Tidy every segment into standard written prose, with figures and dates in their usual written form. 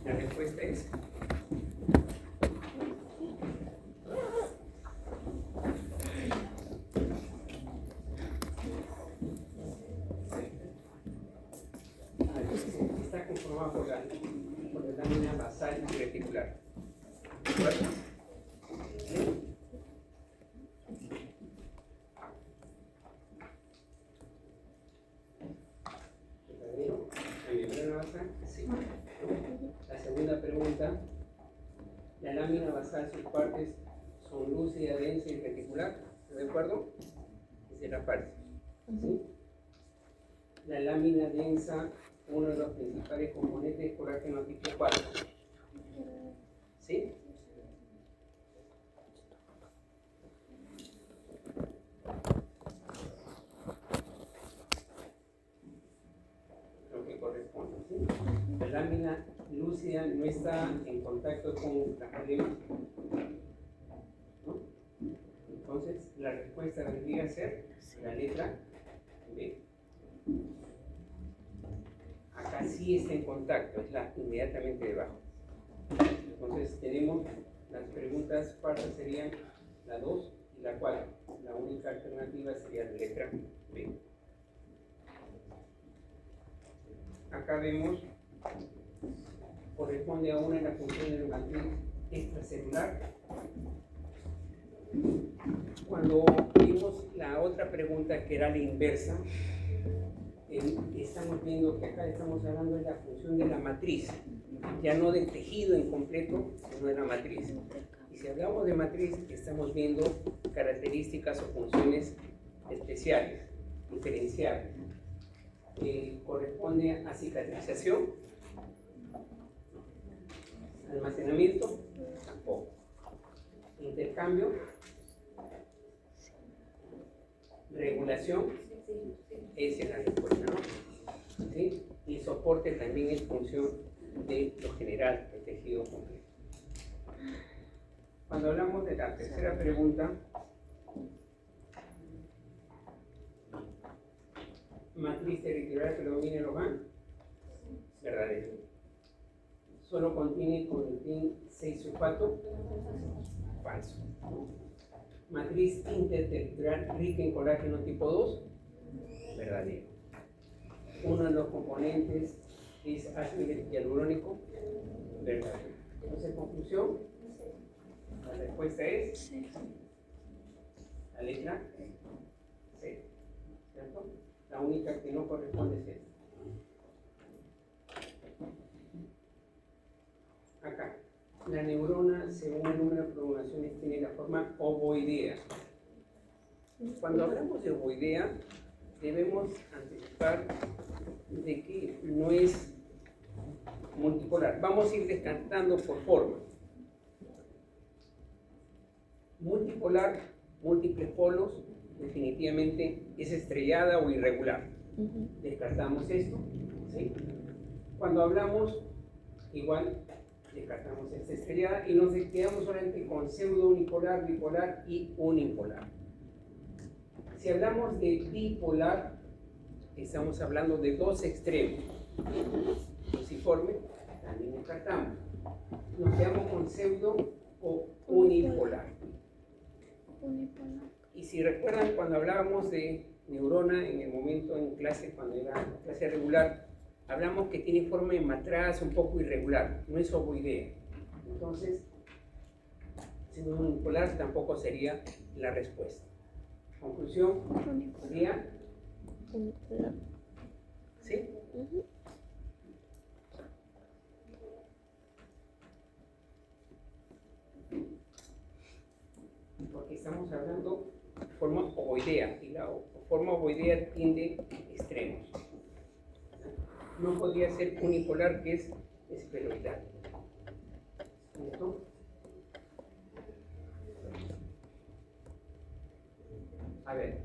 La respuesta es está conformado por la lámina basal y reticular. ¿De acuerdo? Sí. La segunda pregunta, la lámina basal, sus partes son lúcida, densa y reticular, ¿de acuerdo? Esa es la parte. ¿Sí? La lámina densa, uno de los principales componentes es colágeno tipo 4. ¿Sí? Lo que corresponde, ¿sí? La lámina lúcida no está en contacto con la cadena, ¿no? Entonces, la respuesta debería ser la letra B. Acá sí está en contacto, es la inmediatamente debajo. Entonces, tenemos las preguntas partas serían la 2 y la 4. La única alternativa sería la letra B. Acá vemos, corresponde a una de las funciones de la matriz extracelular. Cuando vimos la otra pregunta que era la inversa, estamos viendo que acá estamos hablando de la función de la matriz, ya no del tejido en completo, sino de la matriz. Y si hablamos de matriz, estamos viendo características o funciones especiales, diferenciables. Corresponde a cicatrización, almacenamiento, tampoco. Intercambio, regulación, esa es la respuesta, ¿no? ¿Sí? Y soporte también es función de lo general, el tejido completo. Cuando hablamos de la tercera pregunta, matriz territorial que domine el hogar, verdadero. Solo contiene coentin 6-sulfato, falso. Matriz interterritorial rica en colágeno tipo 2, verdadero. Uno de los componentes es ácido hialurónico, verdadero. Entonces, conclusión, la respuesta es la letra C, ¿cierto? La única que no corresponde es esta. Acá, la neurona, según el número de prolongaciones, tiene la forma ovoidea. Cuando hablamos de ovoidea, debemos anticipar de que no es multipolar. Vamos a ir descartando por forma. Multipolar, múltiples polos, definitivamente es estrellada o irregular. Descartamos esto, ¿sí? Cuando hablamos, igual, descartamos esta estrellada y nos quedamos solamente con pseudo unipolar, bipolar y unipolar. Si hablamos de bipolar, estamos hablando de dos extremos. Fusiforme, también descartamos. Nos quedamos con pseudo o unipolar. Y si recuerdan cuando hablábamos de neurona en el momento en clase, cuando era clase regular, hablamos que tiene forma de matraz un poco irregular, no es ovoidea. Entonces, pseudo unipolar tampoco sería la respuesta. Conclusión sería unipolar. ¿Sí? Porque estamos hablando de forma ovoidea y la forma ovoidea tiende extremos. No podría ser unipolar, que es esferoidal. ¿Listo? A ver,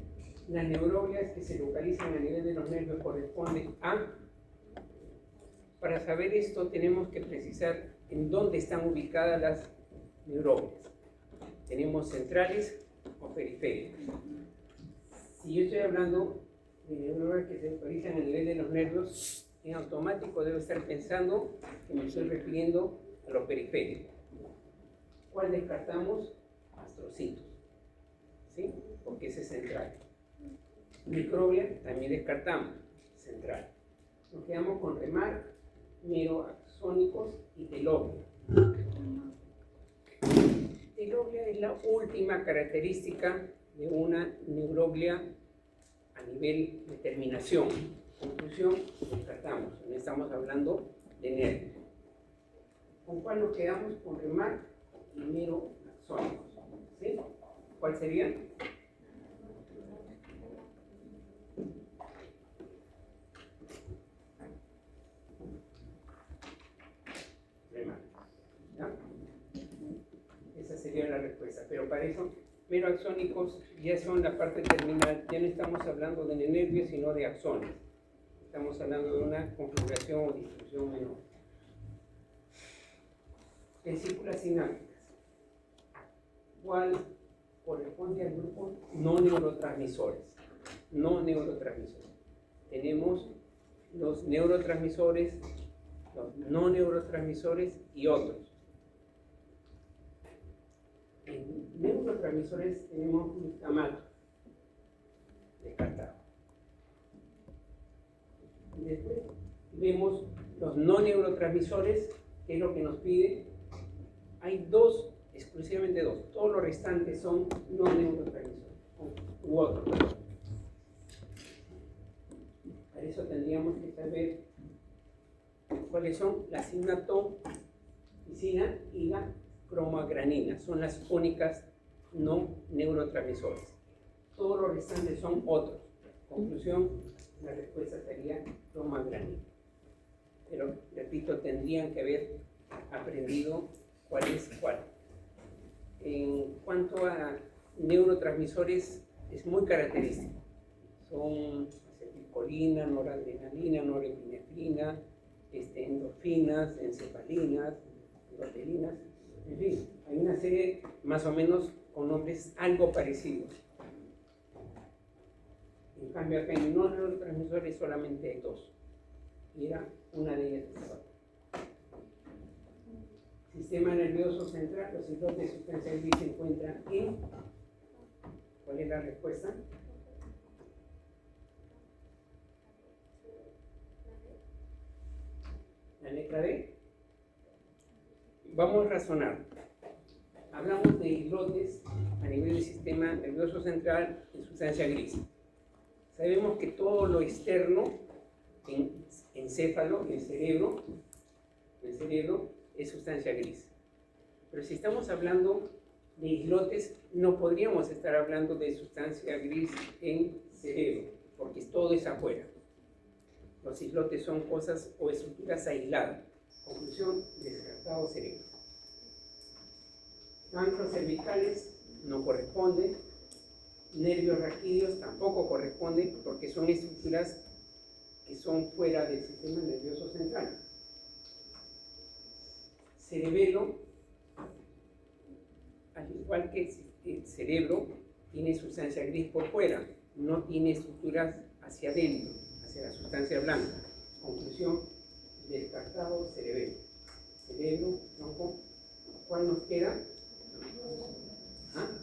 las neuroblias que se localizan a nivel de los nervios corresponden a... Para saber esto tenemos que precisar en dónde están ubicadas las neuroblias. Tenemos centrales o periféricas. Si yo estoy hablando de neuronas que se localizan a nivel de los nervios, en automático debe estar pensando que me estoy refiriendo a lo periférico. ¿Cuál descartamos? Astrocitos, ¿sí? Porque ese es central. Microglia también descartamos, central. Nos quedamos con remar, meroaxónicos y teloglia. Teloglia es la última característica de una neuroglia a nivel de terminación. Conclusión, descartamos. No estamos hablando de nervios. ¿Con cuál nos quedamos? Con remar y meroaxónicos. ¿Sí? ¿Cuál sería? Remar. ¿Ya? Esa sería la respuesta. Pero para eso, meroaxónicos ya son la parte terminal. Ya no estamos hablando de nervios, sino de axones. Estamos hablando de una configuración o distribución menor. Vesículas sinápticas. ¿Cuál corresponde al grupo no neurotransmisores? No neurotransmisores. Tenemos los neurotransmisores, los no neurotransmisores y otros. En neurotransmisores tenemos glutamato, descartado. Después vemos los no neurotransmisores, que es lo que nos pide. Hay dos, exclusivamente dos. Todos los restantes son no neurotransmisores u otros. Para eso tendríamos que saber cuáles son la sinaptomicina y la cromogranina. Son las únicas no neurotransmisores. Todos los restantes son otros. Conclusión, la respuesta sería cromogranina. Pero, repito, tendrían que haber aprendido cuál es cuál. En cuanto a neurotransmisores, es muy característico. Son acetilcolina, noradrenalina, norepinefrina, endorfinas, encefalinas, endotelinas, en fin, hay una serie más o menos con nombres algo parecidos. En cambio, acá en no neurotransmisores solamente hay dos. Y era una de ellas. Sistema nervioso central, los islotes de sustancia gris se encuentran en. ¿Cuál es la respuesta? La letra D. Vamos a razonar. Hablamos de islotes a nivel del sistema nervioso central en sustancia gris. Sabemos que todo lo externo, en encéfalo, en el cerebro, es sustancia gris. Pero si estamos hablando de islotes, no podríamos estar hablando de sustancia gris en cerebro, porque todo es afuera. Los islotes son cosas o estructuras aisladas. Conclusión, descartado cerebro. Ganglios cervicales no corresponden. Nervios raquídeos tampoco corresponden porque son estructuras que son fuera del sistema nervioso central. Cerebelo, al igual que el cerebro, tiene sustancia gris por fuera, no tiene estructuras hacia adentro, hacia la sustancia blanca. Conclusión, descartado cerebelo. Cerebro, tronco, ¿cuál nos queda? ¿Ah?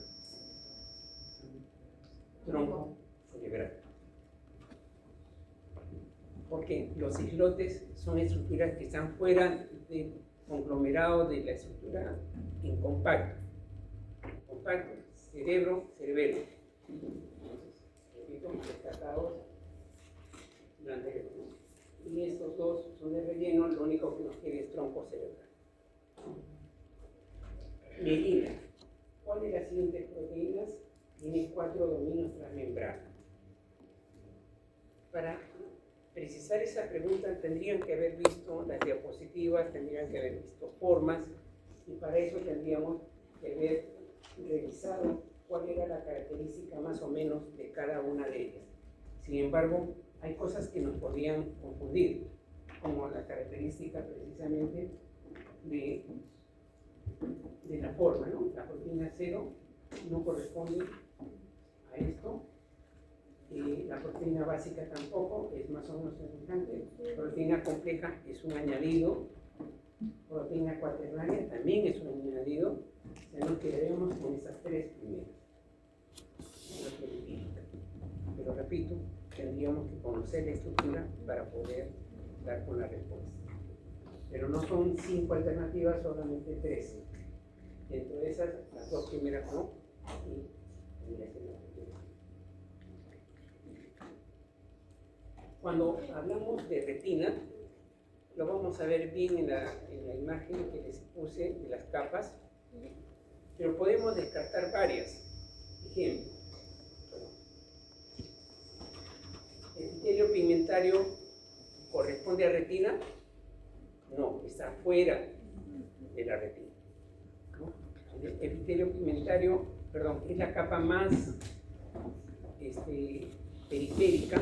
Tronco cerebral. Porque los islotes son estructuras que están fuera del conglomerado de la estructura en compacto. Compacto, cerebro, cerebelo. Entonces, repito, descartados durante el proceso. Y estos dos son de relleno, lo único que nos queda es tronco cerebral. Mielina. ¿Cuál de las siguientes proteínas tiene 4 dominios transmembrana? Para precisar esa pregunta tendrían que haber visto las diapositivas, tendrían que haber visto formas, y para eso tendríamos que haber revisado cuál era la característica más o menos de cada una de ellas. Sin embargo, hay cosas que nos podrían confundir, como la característica precisamente de la forma, ¿no? La proteína 0 no corresponde a esto. La proteína básica tampoco, es más o menos semejante, pero proteína compleja es un añadido, proteína cuaternaria también es un añadido, ya nos quedaremos con esas tres primeras. Pero repito, tendríamos que conocer la estructura para poder dar con la respuesta. Pero no son 5 alternativas, solamente 3. Dentro de esas, las 2 primeras no, y tendría que ser la primera. Cuando hablamos de retina, lo vamos a ver bien en la imagen que les puse de las capas, pero podemos descartar varias. Ejemplo, ¿el epitelio pigmentario corresponde a retina? No, está fuera de la retina, ¿no? El epitelio pigmentario, es la capa más periférica,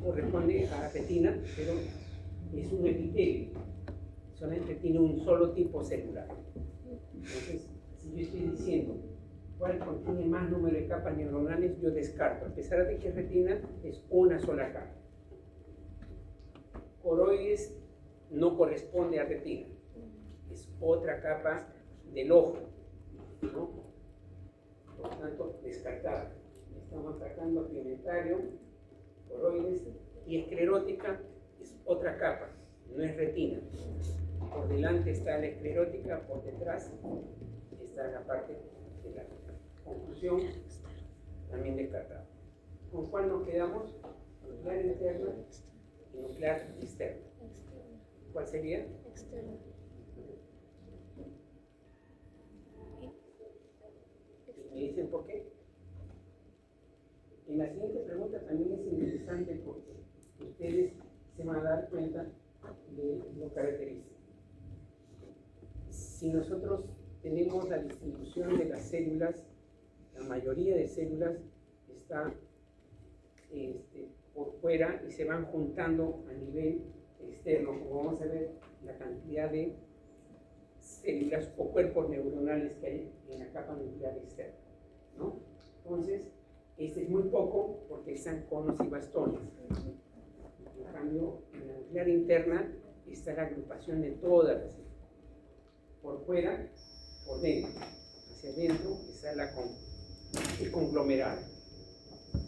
corresponde a la retina, pero es un epitelio, solamente tiene un solo tipo celular. Entonces, si yo estoy diciendo cuál contiene más número de capas neuronales, yo descarto, a pesar de que retina es una sola capa. Coroides no corresponde a retina, es otra capa del ojo, ¿no? Por lo tanto, descartada. Estamos sacando pigmentario, coroides, y esclerótica es otra capa, no es retina. Por delante está la esclerótica, por detrás está la parte de la conclusión, también descartada. ¿Con cuál nos quedamos? Nuclear interna y nuclear externa. ¿Cuál sería? Externo. ¿Me dicen por qué? En la siguiente pregunta también es interesante porque ustedes se van a dar cuenta de lo característico. Si nosotros tenemos la distribución de las células, la mayoría de células está por fuera y se van juntando a nivel externo, como vamos a ver la cantidad de células o cuerpos neuronales que hay en la capa nuclear externa, ¿no? Entonces, este es muy poco porque están conos y bastones. En cambio, en la nuclear interna está la agrupación de todas las células. Por fuera, por dentro. Hacia adentro está el conglomerado.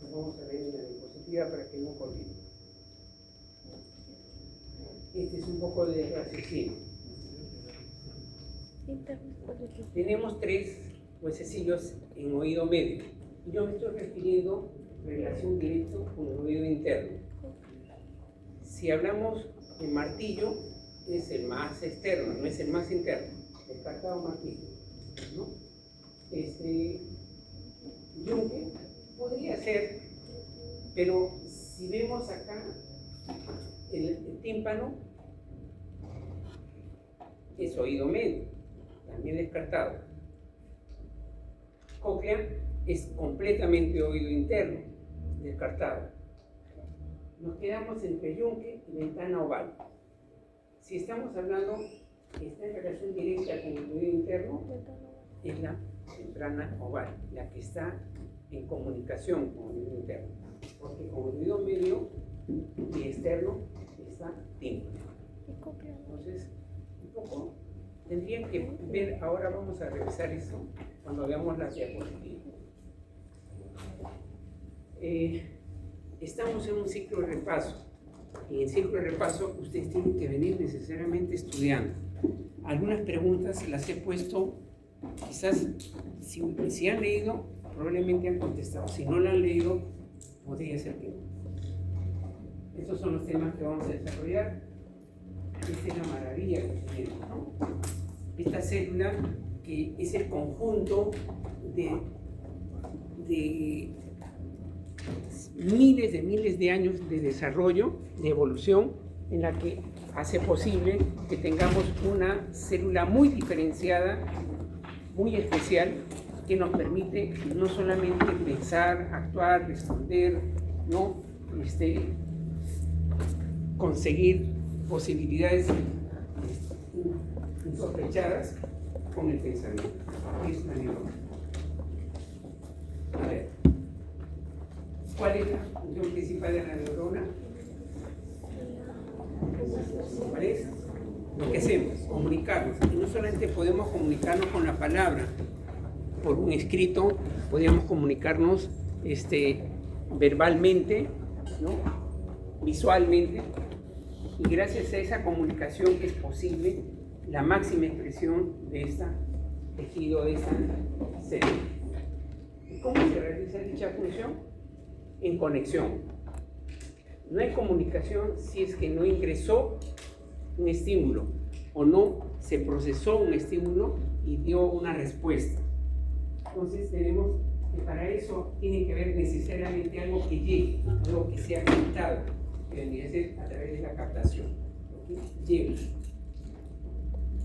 Lo vamos a ver en la diapositiva para que no olviden. Este es un poco de raciocinio. Tenemos 3 huesecillos en oído medio. Yo me estoy refiriendo en relación directa con el oído interno. Si hablamos de martillo, es el más externo, no es el más interno. Descartado martillo, ¿no? Yunque podría ser, pero si vemos acá el tímpano, es oído medio, también descartado. Cóclea es completamente oído interno, descartado. Nos quedamos entre yunque y ventana oval. Si estamos hablando, está en relación directa con el oído interno, es la membrana oval, la que está en comunicación con el oído interno, porque con el oído medio y externo está tímpano. Entonces, un poco tendrían que ver, ahora vamos a revisar eso cuando veamos las diapositivas. Estamos en un ciclo de repaso, y en el ciclo de repaso ustedes tienen que venir necesariamente estudiando. Algunas preguntas las he puesto, quizás si han leído, probablemente han contestado. Si no la han leído, podría ser que no. Estos son los temas que vamos a desarrollar. Esta es la maravilla que tenemos, ¿no? Esta célula, que es el conjunto de miles de años de desarrollo, de evolución, en la que hace posible que tengamos una célula muy diferenciada, muy especial, que nos permite no solamente pensar, actuar, responder, ¿no? Conseguir posibilidades insospechadas con el pensamiento. Es la neurona. A ver, ¿cuál es la función principal de la neurona? ¿Cuál es? Lo que hacemos, comunicarnos. Y no solamente podemos comunicarnos con la palabra, por un escrito, podríamos comunicarnos verbalmente, ¿no? Visualmente, y gracias a esa comunicación es posible la máxima expresión de este tejido, de esta célula. ¿Cómo se realiza dicha función? En conexión. No hay comunicación si es que no ingresó un estímulo o no se procesó un estímulo y dio una respuesta. Entonces tenemos que para eso tiene que haber necesariamente algo que llegue, algo que sea captado, que vendría a ser a través de la captación. ¿Okay? Llega.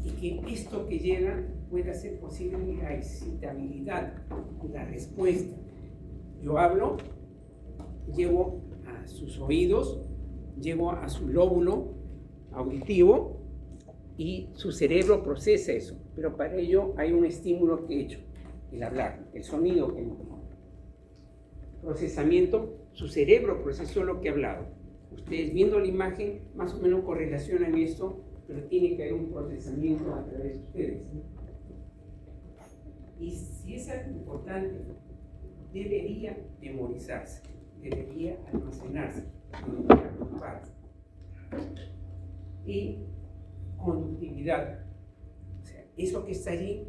Y que esto que llega pueda ser posible la excitabilidad, la respuesta. Yo hablo, llego a sus oídos, llego a su lóbulo auditivo y su cerebro procesa eso, pero para ello hay un estímulo que he hecho, el hablar, el sonido que emito. Procesamiento, su cerebro procesó lo que he hablado. Ustedes viendo la imagen más o menos correlacionan esto, pero tiene que haber un procesamiento a través de ustedes. Y si es algo importante, debería memorizarse, debería almacenarse, debería ocuparse. Y conductividad, o sea, eso que está allí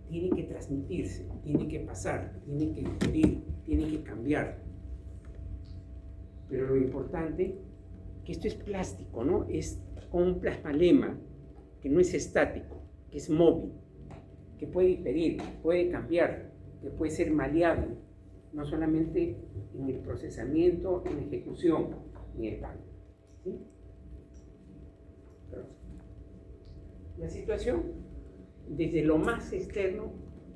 tiene que transmitirse, tiene que pasar, tiene que fluir, tiene que cambiar. Pero lo importante, que esto es plástico, ¿no? Es como un plasmalema, que no es estático, que es móvil, que puede diferir, puede cambiar, que puede ser maleable, no solamente en el procesamiento, en la ejecución, en el cambio. ¿Sí? La situación, desde lo más externo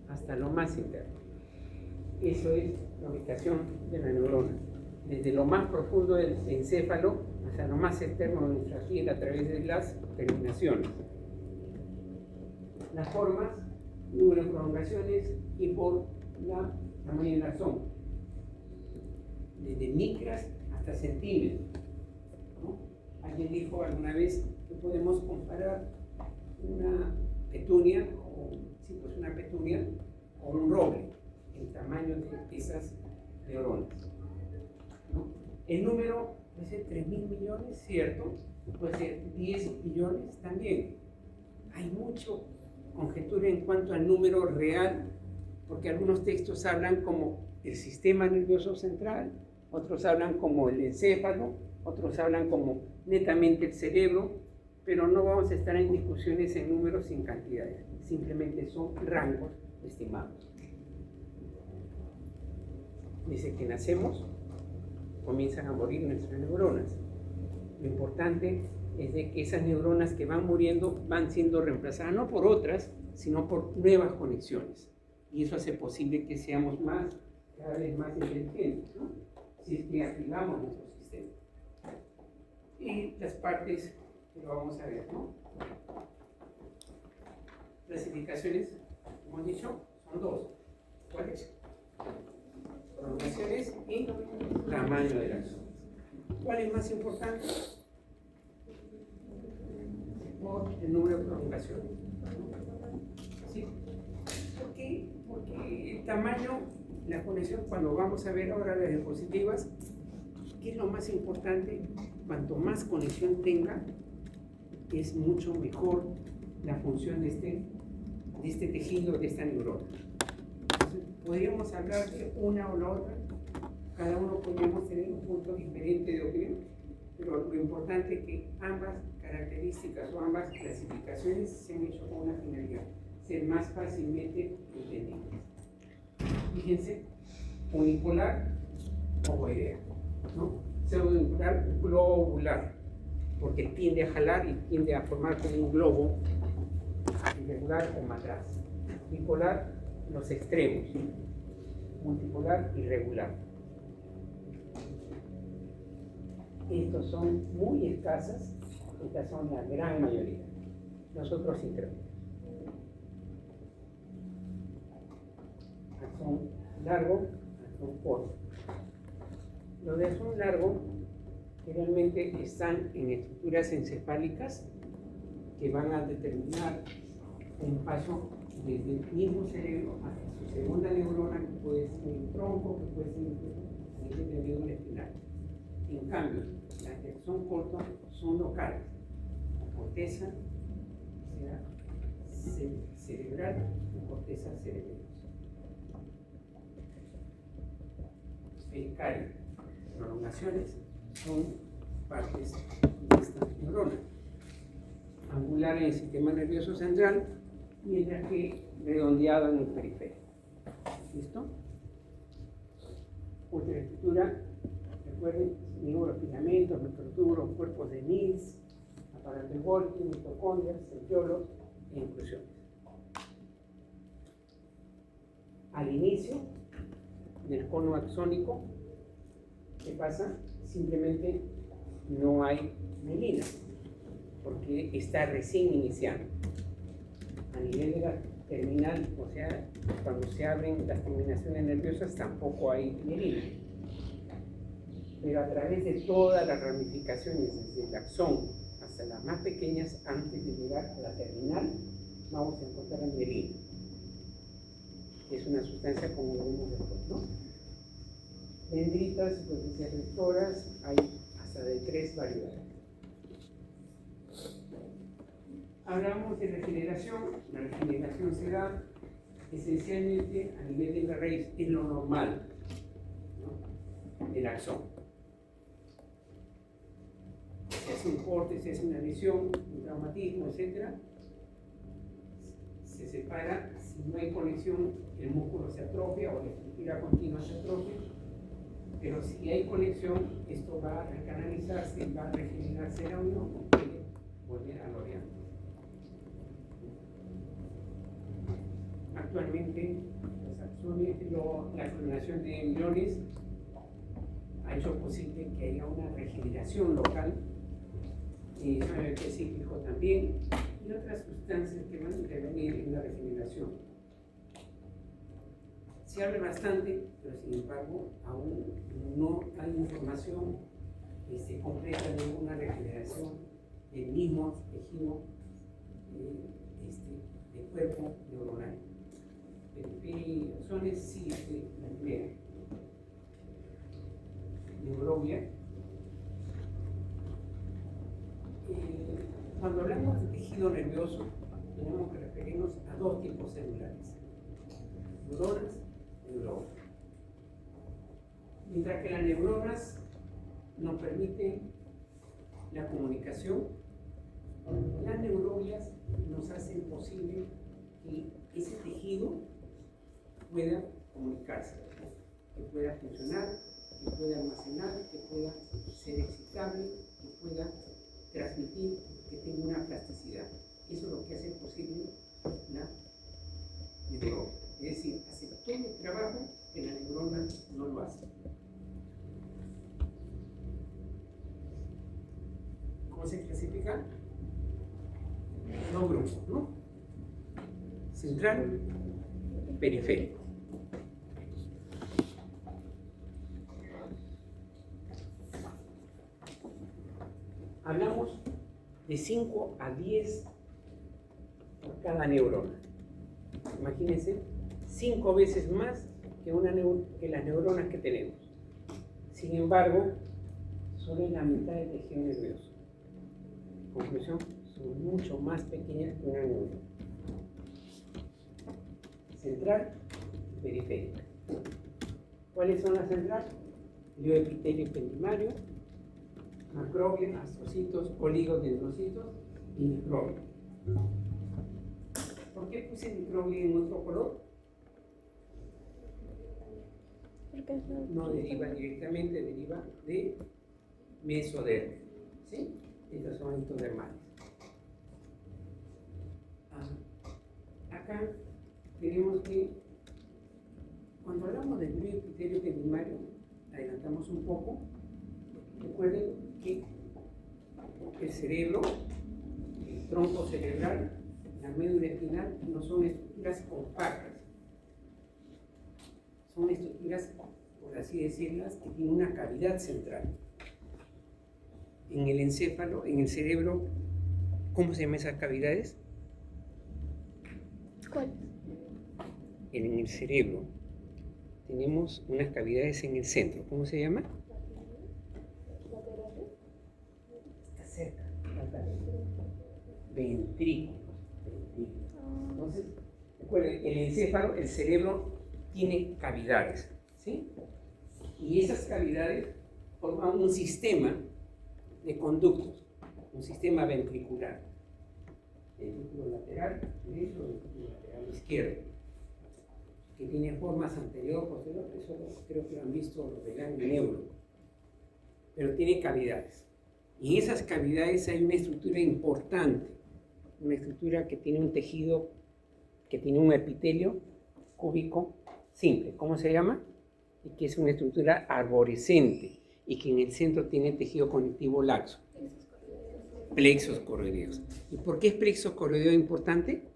hasta lo más interno. Eso es la ubicación de la neurona. Desde lo más profundo del encéfalo hasta lo más externo de nuestra piel a través de las terminaciones. Las formas, número de prolongaciones y por la tamaño de la zona. Desde micras hasta centímetros. ¿No? Alguien dijo alguna vez que podemos comparar una petunia, sí, pues una petunia, con un roble, el tamaño de esas neuronas. ¿No? El número puede ser 3.000 millones, cierto, puede ser 10 billones también. Hay mucho conjetura en cuanto al número real, porque algunos textos hablan como el sistema nervioso central, otros hablan como el encéfalo, otros hablan como netamente el cerebro, pero no vamos a estar en discusiones en números sin cantidades, simplemente son rangos estimados. Dice que nacemos, comienzan a morir nuestras neuronas. Lo importante es de que esas neuronas que van muriendo van siendo reemplazadas no por otras, sino por nuevas conexiones. Y eso hace posible que seamos cada vez más inteligentes, ¿no? Si es que activamos nuestro sistema. Y las partes que lo vamos a ver, ¿no? Clasificaciones, como hemos dicho, son dos. ¿Cuáles? Prolongaciones y tamaño de la zona. ¿Cuál es más importante? Por el número de prolongaciones. ¿Sí? ¿Por qué? Porque el tamaño, la conexión, cuando vamos a ver ahora las diapositivas, ¿qué es lo más importante? Cuanto más conexión tenga, es mucho mejor la función de este tejido, de esta neurona. Entonces, podríamos hablar de una o la otra, cada uno podríamos tener un punto diferente de opinión, pero lo importante es que ambas características o ambas clasificaciones se han hecho con una finalidad, ser más fácilmente entendibles. Fíjense, unipolar, ovoidea, ¿no? Pseudodipolar, globular, porque tiende a jalar y tiende a formar como un globo irregular o matraz. Bipolar, los extremos. Multipolar, irregular. Estos son muy escasas, estas son la gran mayoría. Nosotros intermedios. Axón largo, axón corto. Lo de axón largo generalmente están en estructuras encefálicas que van a determinar un paso desde el mismo cerebro hasta su segunda neurona, que puede ser en el tronco, que puede ser en el médula espinal. En cambio, las que son cortas son locales. La corteza, o sea, cerebral, la corteza cerebral. Pericardio, prolongaciones, son partes de esta neurona. Angular en el sistema nervioso central, mientras que redondeado en el periférico. ¿Listo? Otra estructura, recuerden, neurofilamentos, microtubulos, cuerpos de Mills, aparato de Golgi, mitocondrias, centriolos e inclusiones. Al inicio del cono axónico, ¿qué pasa? Simplemente no hay mielina, porque está recién iniciando. A nivel de la terminal, o sea, cuando se abren las terminaciones nerviosas, tampoco hay mielina. Pero a través de todas las ramificaciones, desde el axón hasta las más pequeñas, antes de llegar a la terminal, vamos a encontrar mielina. Es una sustancia como lo vemos después, ¿no? Dendritas, superficies rectoras, hay hasta de 3 variedades. Hablamos de regeneración. La regeneración se da esencialmente a nivel de la raíz, es lo normal, ¿no?, del axón. Se hace un corte, se hace una lesión, un traumatismo, etc. Se separa, si no hay conexión, el músculo se atrofia o la estructura continua se atrofia. Pero si hay conexión, esto va a recanalizarse, va a regenerarse la unión y puede volver a lo de antes. Actualmente, los axones, la clonación de embriones ha hecho posible que haya una regeneración local, específico también, y otras sustancias que van a intervenir en la regeneración. Se habla bastante, pero sin embargo, aún no hay información completa de ninguna regeneración del mismo tejido del cuerpo neuronal. Axones sí, la primera. Neuroglia. Cuando hablamos de tejido nervioso, tenemos que referirnos a 2 tipos celulares: neuronas y neuronas. Mientras que las neuronas nos permiten la comunicación, las neuroglias nos hacen posible que ese tejido pueda comunicarse, que pueda funcionar, que pueda almacenar, que pueda ser excitable, que pueda transmitir, que tenga una plasticidad. Eso es lo que hace posible la neurona. Es decir, hace todo el trabajo que la neurona no lo hace. ¿Cómo se clasifica? 2 grupos, ¿no? Central, periférico. Hablamos de 5 a 10 por cada neurona. Imagínense, 5 veces más que las neuronas que tenemos. Sin embargo, solo la mitad del tejido nervioso. Conclusión, son mucho más pequeñas que una neurona. Central y periférica. ¿Cuáles son las centrales? Glioepitelio ependimario, macroglia, astrocitos, oligodendrocitos y microglia. ¿Por qué puse microglia en otro color? No deriva directamente, deriva de mesodermia. ¿Sí? Estos son ectodermales. Acá tenemos que, cuando hablamos del glioepitelio ependimario, adelantamos un poco. Recuerden que el cerebro, el tronco cerebral, la médula espinal no son estructuras compactas, son estructuras, por así decirlas, que tienen una cavidad central. en el encéfalo, en el cerebro, ¿cómo se llaman esas cavidades? ¿Cuál? En el cerebro tenemos unas cavidades en el centro. ¿Cómo se llama? Está cerca. Ventrículos. Entonces, recuerden, el encéfalo, el cerebro, tiene cavidades, ¿sí? Y esas cavidades forman un sistema de conductos, un sistema ventricular. Ventrículo lateral derecho, ventrículo lateral izquierdo, que tiene formas anterior, posterior, eso creo que lo han visto los de gran neuro, pero tiene cavidades. Y en esas cavidades hay una estructura importante, una estructura que tiene un tejido, que tiene un epitelio cúbico simple. ¿Cómo se llama? Y que es una estructura arborescente y que en el centro tiene tejido conectivo laxo. Plexos coroideos. ¿Y por qué es plexo coroideo importante?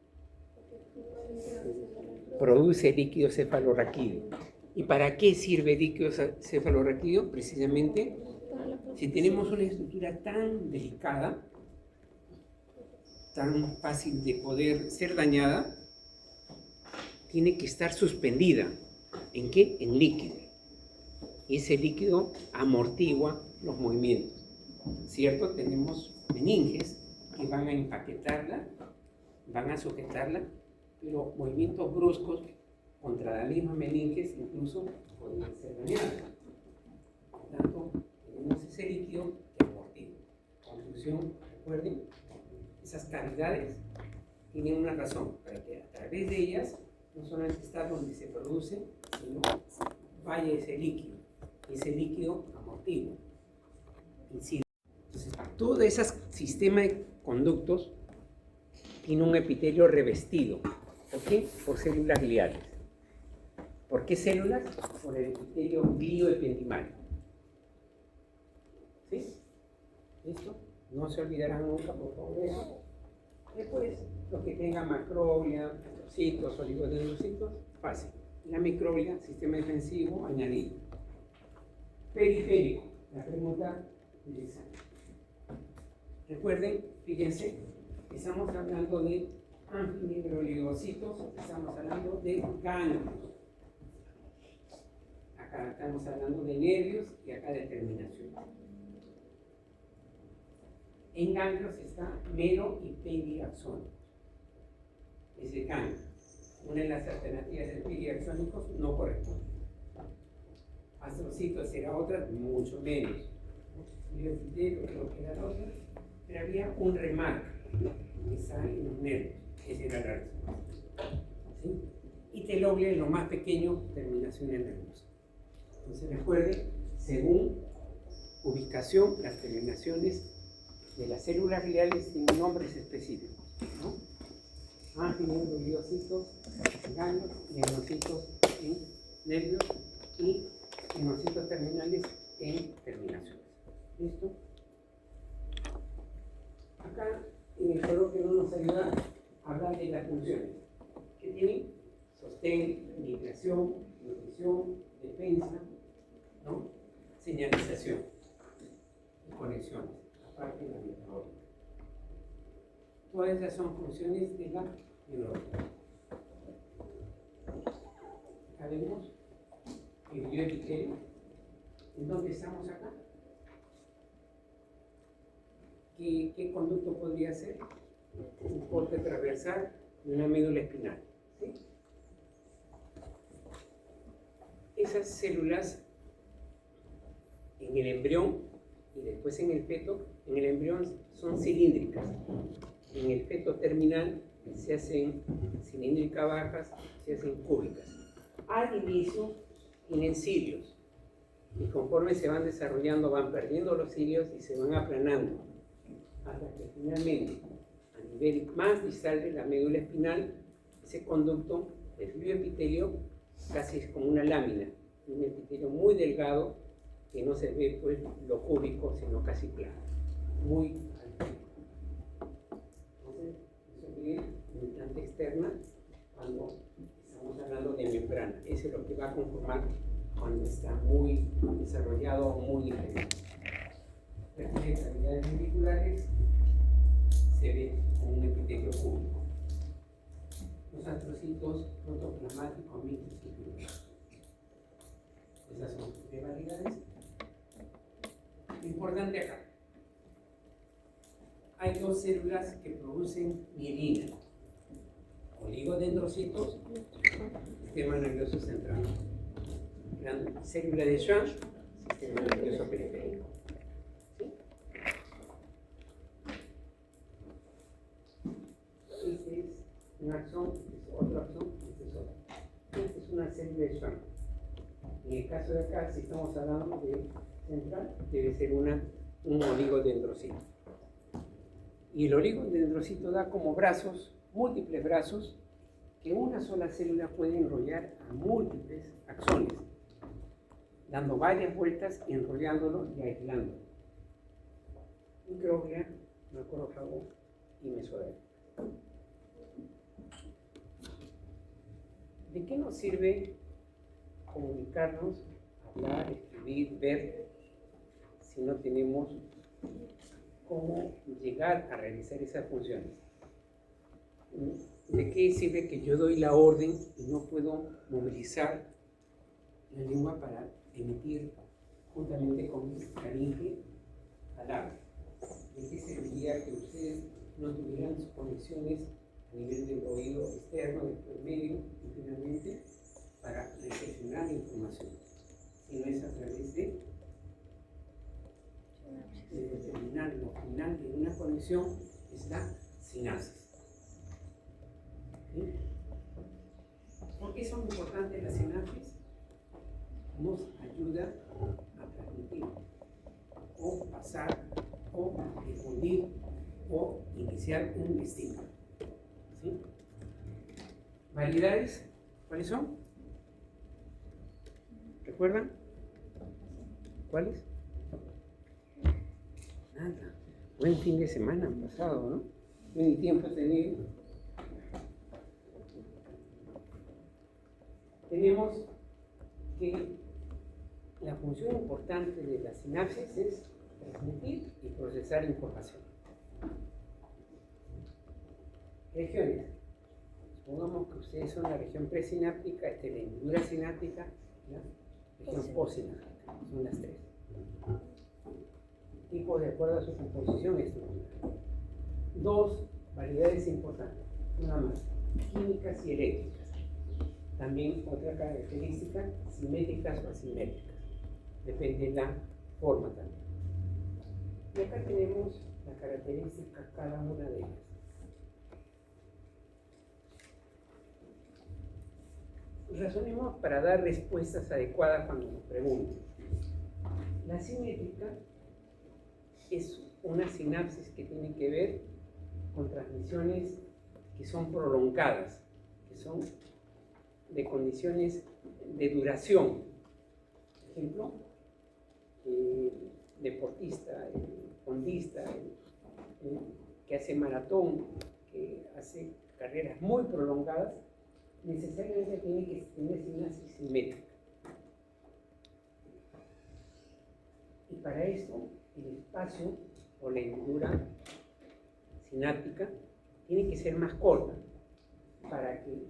Produce líquido cefalorraquídeo. ¿Y para qué sirve líquido cefalorraquídeo? Precisamente, si tenemos una estructura tan delicada, tan fácil de poder ser dañada, tiene que estar suspendida. ¿En qué? En líquido. Y ese líquido amortigua los movimientos. ¿Cierto? Tenemos meninges que van a empaquetarla, van a sujetarla, pero movimientos bruscos contra la misma meninges incluso podrían ser dañadas. Por lo tanto, tenemos ese líquido que amortigua. Conclusión, recuerden, esas cavidades tienen una razón, para que a través de ellas no solamente está donde se produce, sino vaya ese líquido amortigua, incide. Entonces, todo ese sistema de conductos tiene un epitelio revestido. ¿Por qué? Por células gliales. ¿Por qué células? Por el epitelio glioependimal. ¿Sí? ¿Listo? No se olvidarán nunca, por favor, de eso. Después, los que tengan macroglia, citos, oligodendrocitos, fácil. La microglia, sistema defensivo, añadido. Periférico, la pregunta del examen. Recuerden, fíjense, estamos hablando de anfinegroligocitos, estamos hablando de ganglios. Acá estamos hablando de nervios y acá de terminaciones. En ganglios está mero y periaxón. Es el ganglio. Una de las alternativas de periaxónicos no corresponde. Astrocitos era otra, mucho menos. Glioepitelio creo que era la otra, pero había un remarque que está en los nervios. Esa era la respuesta. ¿Sí? Y teloglia es lo más pequeño, terminaciones nerviosas. Entonces recuerden, según ubicación, las terminaciones de las células gliales tienen nombres específicos, ¿no? Anfinegrogliocitos, ganglios, linocitos en nervios y linocitos terminales en terminaciones. ¿Listo? Acá en el coloquio no nos ayuda a hablar de las funciones que tienen: sostén, migración, nutrición, defensa, ¿no? Señalización y conexiones, aparte de la metabólica. Todas esas son funciones de la neurología. Acá vemos el glioepitelio. ¿En dónde estamos acá? ¿Qué conducto podría ser? Un corte transversal de una médula espinal. ¿Sí? Esas células en el embrión y después en el feto, en el embrión son cilíndricas. En el feto terminal se hacen cilíndricas bajas, se hacen cúbicas. Al inicio tienen cilios y conforme se van desarrollando van perdiendo los cilios y se van aplanando hasta que finalmente a nivel más distal de la médula espinal ese conducto, el glioepitelio, casi es como una lámina, un epitelio muy delgado que no se ve pues lo cúbico sino casi plano, muy alto. Entonces eso sería limitante externa cuando estamos hablando de membrana. Eso es lo que va a conformar cuando está muy desarrollado o muy diferente. refiere a cavidades ventriculares, se ve con un epitelio público. Los astrocitos protoplasmáticos mixtos y plurales. Esas son tres variedades. Importante acá. Hay dos células que producen mielina. Oligodendrocitos, sistema nervioso central. La célula de Schwann, sistema nervioso periférico. ¿Sí? Este es un axón, este es otro axón, este es otro. Esta es una célula de Schwann. En el caso de acá, si estamos hablando de central, debe ser un oligodendrocito. Y el oligodendrocito da como brazos, múltiples brazos, que una sola célula puede enrollar a múltiples axones, dando varias vueltas y enrollándolo y aislándolo. Microglia, macrófago y mesodérmico. ¿De qué nos sirve comunicarnos, hablar, escribir, ver, si no tenemos cómo llegar a realizar esas funciones? ¿De qué sirve que yo doy la orden y no puedo movilizar la lengua para emitir juntamente con mi faringe palabras? ¿De qué serviría que ustedes no tuvieran sus conexiones a nivel del oído externo, del medio y finalmente para recepcionar la información? Si no es a través de determinar lo final de una conexión, es la sinapsis. ¿Sí? ¿Por qué son importantes las sinapsis? Nos ayuda a transmitir, o pasar, o difundir, o iniciar un estímulo. ¿Sí? ¿Variedades? ¿Cuáles son? ¿Recuerdan? ¿Cuáles? Nada. Buen fin de semana pasado, ¿no? Buen tiempo he tenido. Tenemos que la función importante de la sinapsis es transmitir y procesar información. Regiones. Supongamos que ustedes son la región presináptica, esta es la hendidura sináptica, la región postsináptica. Son las tres. Tipos de acuerdo a su composición estructural. Dos variedades importantes, una más, químicas y eléctricas. También otra característica, simétricas o asimétricas. Depende de la forma también. Y acá tenemos la característica cada una de ellas. Razonemos para dar respuestas adecuadas cuando nos pregunten. La simétrica es una sinapsis que tiene que ver con transmisiones que son prolongadas, que son de condiciones de duración. Por ejemplo, el deportista, el fondista, el que hace maratón, que hace carreras muy prolongadas, necesariamente tiene que tener sinapsis simétrica. Y para esto, el espacio o la hendidura sináptica tiene que ser más corta para que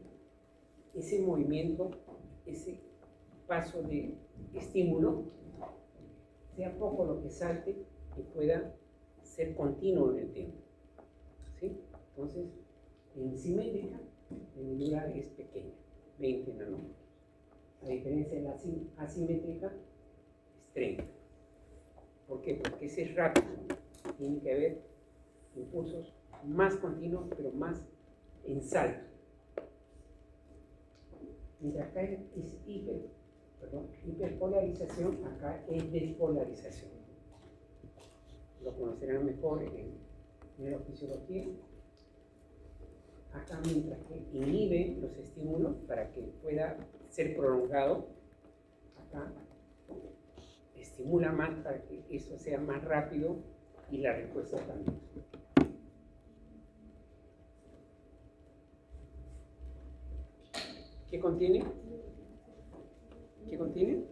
ese movimiento, ese paso de estímulo, sea poco lo que salte y pueda ser continuo en el tiempo. ¿Sí? Entonces, en simétrica, la hendidura es pequeña, 20 nanómetros. A diferencia de la asimétrica, es 30. ¿Por qué? Porque ese es rápido. Tiene que haber impulsos más continuos, pero más en salto. Mientras acá es hiperpolarización, acá es despolarización. Lo conocerán mejor en neurofisiología. Acá, mientras que inhibe los estímulos para que pueda ser prolongado, acá estimula más para que eso sea más rápido y la respuesta también. ¿Qué contiene? ¿Qué contiene?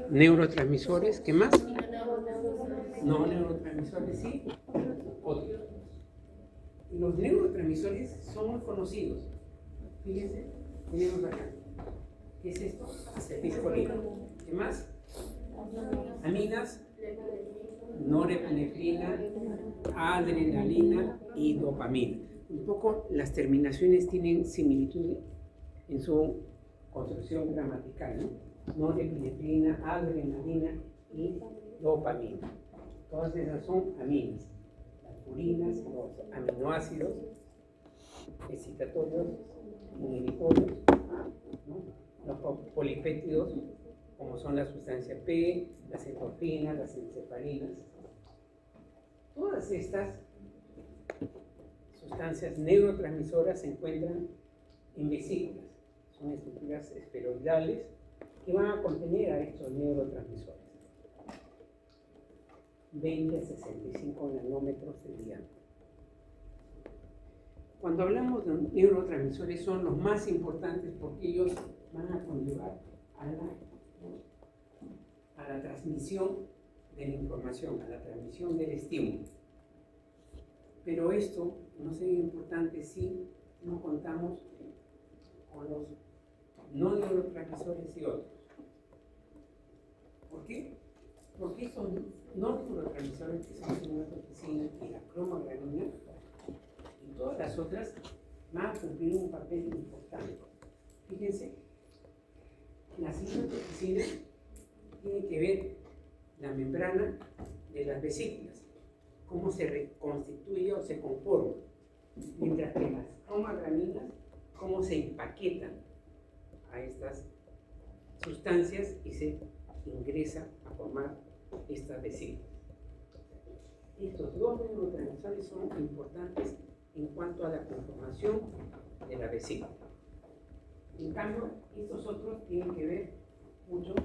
Neurotransmisores. ¿Qué más? No neurotransmisores sí, otros. Y los neurotransmisores son muy conocidos. Fíjense, tenemos acá. ¿Qué es esto? Acetilcolina. ¿Qué más? Aminas, norepinefrina, adrenalina y dopamina. Un poco las terminaciones tienen similitud en su construcción gramatical, ¿no? Norepinefrina, adrenalina y dopamina. Todas esas son aminas. Las purinas, los aminoácidos excitatorios, inhibitorios, ¿no? Los polipéptidos, como son la sustancia P, las endorfinas, las encefalinas. Todas estas sustancias neurotransmisoras se encuentran en vesículas. Son estructuras esferoidales que van a contener a estos neurotransmisores. 20 a 65 nanómetros de diámetro. Cuando hablamos de neurotransmisores son los más importantes porque ellos van a conllevar a la transmisión de la información, a la transmisión del estímulo. Pero esto no sería importante si no contamos con los no neurotransmisores y otros. ¿Por qué? Porque estos no neurotransmisores, que son la cinematopsina y la cromogranina, y todas las otras, van a cumplir un papel importante. Fíjense, la cinematopsina tiene que ver la membrana de las vesículas, cómo se reconstituye o se conforma, mientras que las cromograninas, cómo se empaquetan a estas sustancias y se ingresa a formar estas vesículas. Estos dos neurotransmisores son importantes en cuanto a la conformación de la vesícula. En cambio, estos otros tienen que ver mucho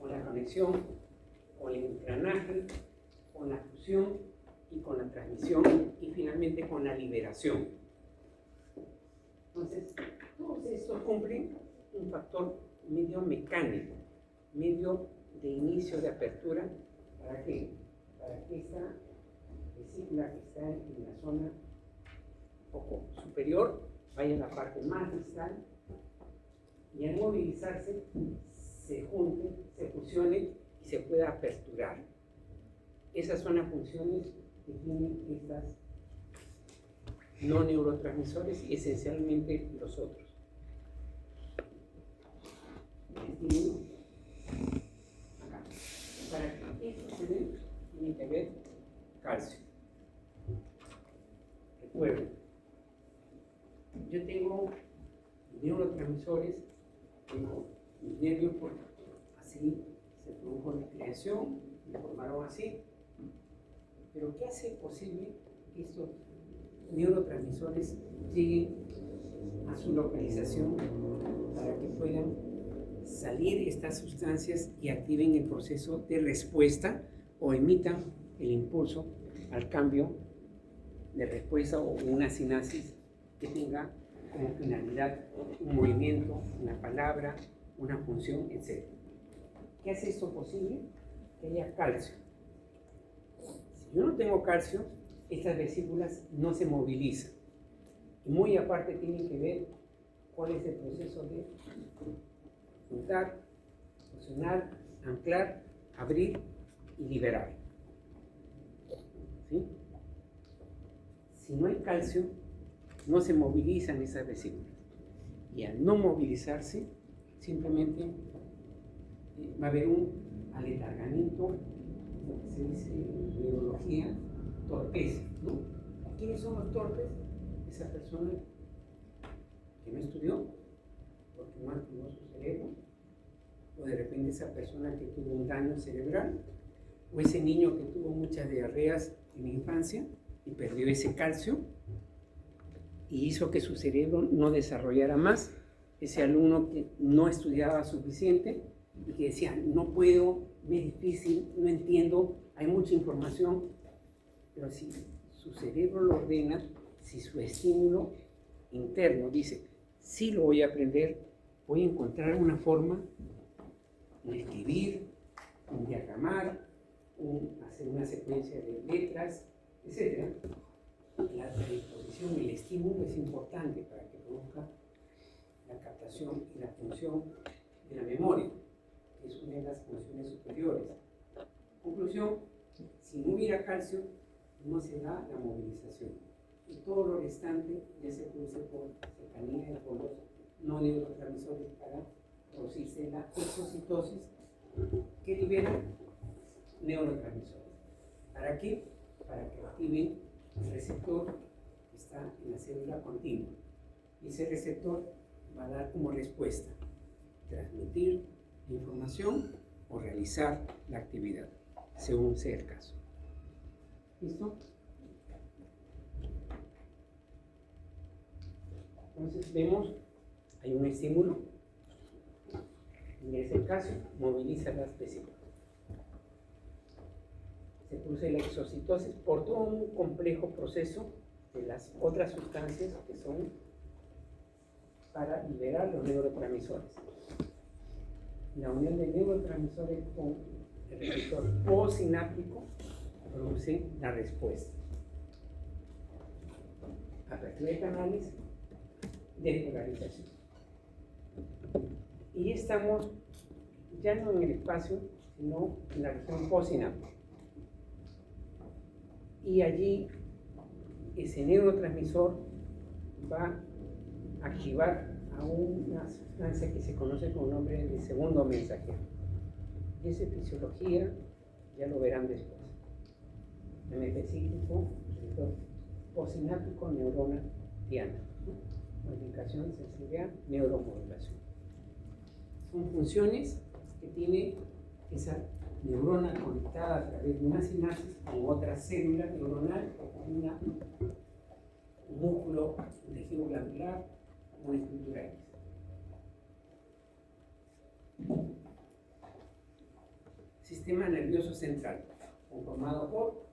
con la conexión, con el engranaje, con la fusión y con la transmisión y finalmente con la liberación. Entonces, todos estos cumplen un factor medio mecánico, medio de inicio de apertura. ¿Para qué? Para que esta vesícula que está en la zona un poco superior vaya a la parte más distal y al movilizarse se junte, se fusione y se pueda aperturar. Esas son las funciones que tienen estas no neurotransmisores y esencialmente los otros. Acá. Para que esto se dé, tiene que haber calcio. Recuerden, yo tengo neurotransmisores, tengo mis nervios, porque así se produjo la creación, me formaron así. Pero ¿qué hace posible que estos neurotransmisores lleguen a su localización para que puedan salir estas sustancias y activen el proceso de respuesta o emitan el impulso al cambio de respuesta o una sinapsis que tenga como finalidad un movimiento, una palabra, una función, etc. ¿Qué hace esto posible? Que haya calcio. Si yo no tengo calcio, estas vesículas no se movilizan. Y muy aparte tienen que ver cuál es el proceso de juntar, fusionar, anclar, abrir y liberar. ¿Sí? Si no hay calcio, no se movilizan esas vesículas. Y al no movilizarse, simplemente va a haber un aletargamiento, lo que se dice en neurología, torpeza, ¿no? ¿Quiénes son los torpes? Esa persona que no estudió, porque no activó su cerebro, o de repente esa persona que tuvo un daño cerebral, o ese niño que tuvo muchas diarreas en la infancia y perdió ese calcio y hizo que su cerebro no desarrollara más, ese alumno que no estudiaba suficiente y que decía, no puedo, me es difícil, no entiendo, hay mucha información, pero si su cerebro lo ordena, si su estímulo interno dice, sí lo voy a aprender, voy a encontrar una forma de escribir, en diagramar, hacer una secuencia de letras, etc. La predisposición, el estímulo es importante para que produzca la captación y la función de la memoria, que es una de las funciones superiores. Conclusión, si no hubiera calcio, no se da la movilización. Y todo lo restante ya se produce por cercanía de polos no neurotransmisores para producirse la exocitosis que libera neurotransmisores. ¿Para qué? Para que activen el receptor que está en la célula continua. Y ese receptor va a dar como respuesta transmitir la información o realizar la actividad, según sea el caso. ¿Listo? Entonces vemos, hay un estímulo, en ese caso moviliza las vesículas. Se produce la exocitosis por todo un complejo proceso de las otras sustancias que son para liberar los neurotransmisores. La unión de neurotransmisores con el receptor postsináptico produce la respuesta. Apertura de canales, despolarización. Y estamos ya no en el espacio, sino en la región postsináptica. Y allí ese neurotransmisor va a activar a una sustancia que se conoce con el nombre de segundo mensajero. Y esa fisiología ya lo verán después. En específico, receptor postsináptico, neurona diana. Modificación, sensibilidad, neuromodulación. Son funciones que tiene esa neurona conectada a través de una sinapsis con otra célula neuronal o con un músculo, un tejido glandular o una estructura X. Sistema nervioso central, conformado por,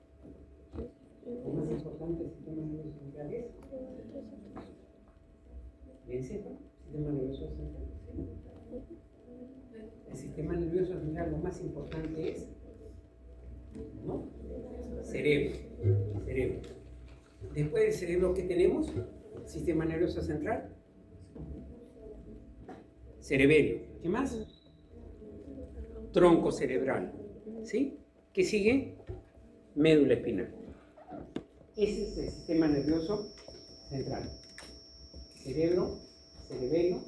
lo más importante del sistema nervioso central es el encéfalo, sistema nervioso central. El sistema nervioso central, lo más importante es, ¿no? Cerebro. Después del cerebro, ¿qué tenemos? Sistema nervioso central, cerebelo. ¿Qué más? Tronco cerebral. ¿Sí? ¿Qué sigue? Médula espinal. Ese es el sistema nervioso central. Cerebro, cerebelo,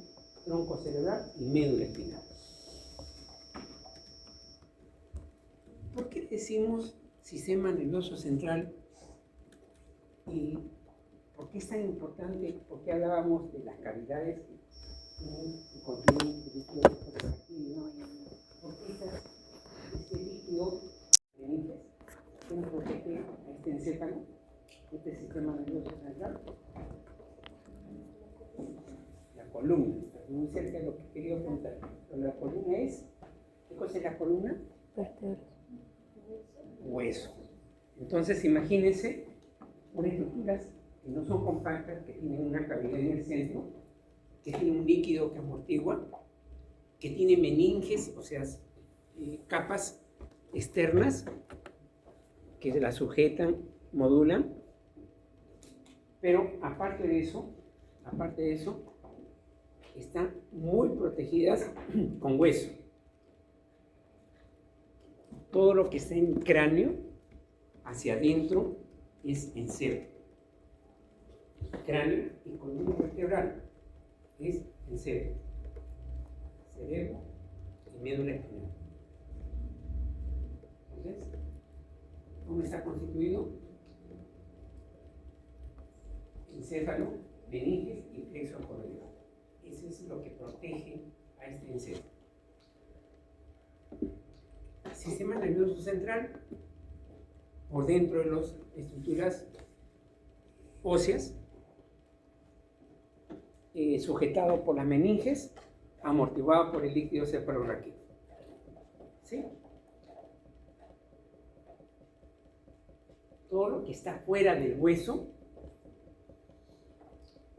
tronco cerebral y médula espinal. ¿Por qué decimos sistema nervioso central? ¿Y por qué es tan importante? ¿Por qué hablábamos de las cavidades que contienen líquidos activos? Porque este líquido meninges, ¿cómo protege a este encéfalo, este sistema nervioso central? La columna, está muy cerca de lo que quería apuntar. Pero la columna es, ¿qué cosa es la columna? Hueso. Entonces imagínense unas estructuras que no son compactas, que tienen una cavidad en el centro, que tiene un líquido que amortigua, que tiene meninges, o sea, capas externas que la sujetan, modulan, pero aparte de eso, están muy protegidas con hueso. Todo lo que está en cráneo, hacia adentro, es encéfalo. Cráneo y columna vertebral es encéfalo. Cerebro y médula espinal. Entonces, ¿cómo está constituido? Encéfalo, meninges y plexo corredor. Eso es lo que protege a este encéfalo. Sistema nervioso central, por dentro de las estructuras óseas, sujetado por las meninges, amortiguado por el líquido cefalorraquídeo. ¿Sí? Todo lo que está fuera del hueso,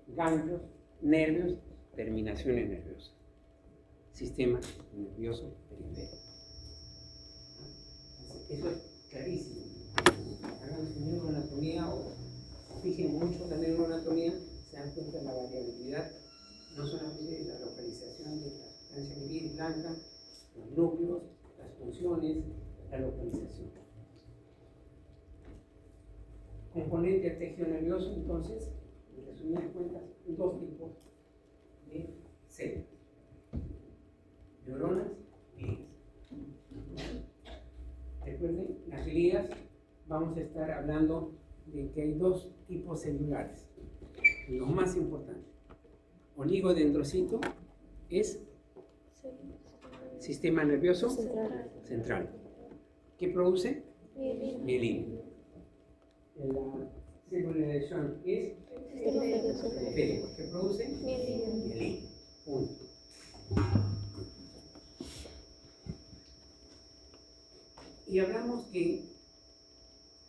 ganglios, nervios, terminaciones nerviosas. Sistema nervioso periférico. Eso es clarísimo. Hagan su neuroanatomía o fijen mucho la neuroanatomía, se dan cuenta de la variabilidad, no solamente de la localización de la sustancia gris blanca, los núcleos, las funciones, la localización. Componente del tejido nervioso, entonces, en resumidas cuentas, dos tipos de células: neuronas y glías. Recuerden, las glías, vamos a estar hablando de que hay dos tipos celulares, los más importantes. Oligodendrocito es sistema nervioso central. ¿Qué produce? Mielina. La célula de Schwann es periférico. ¿Qué produce? Mielina. Punto. Y hablamos que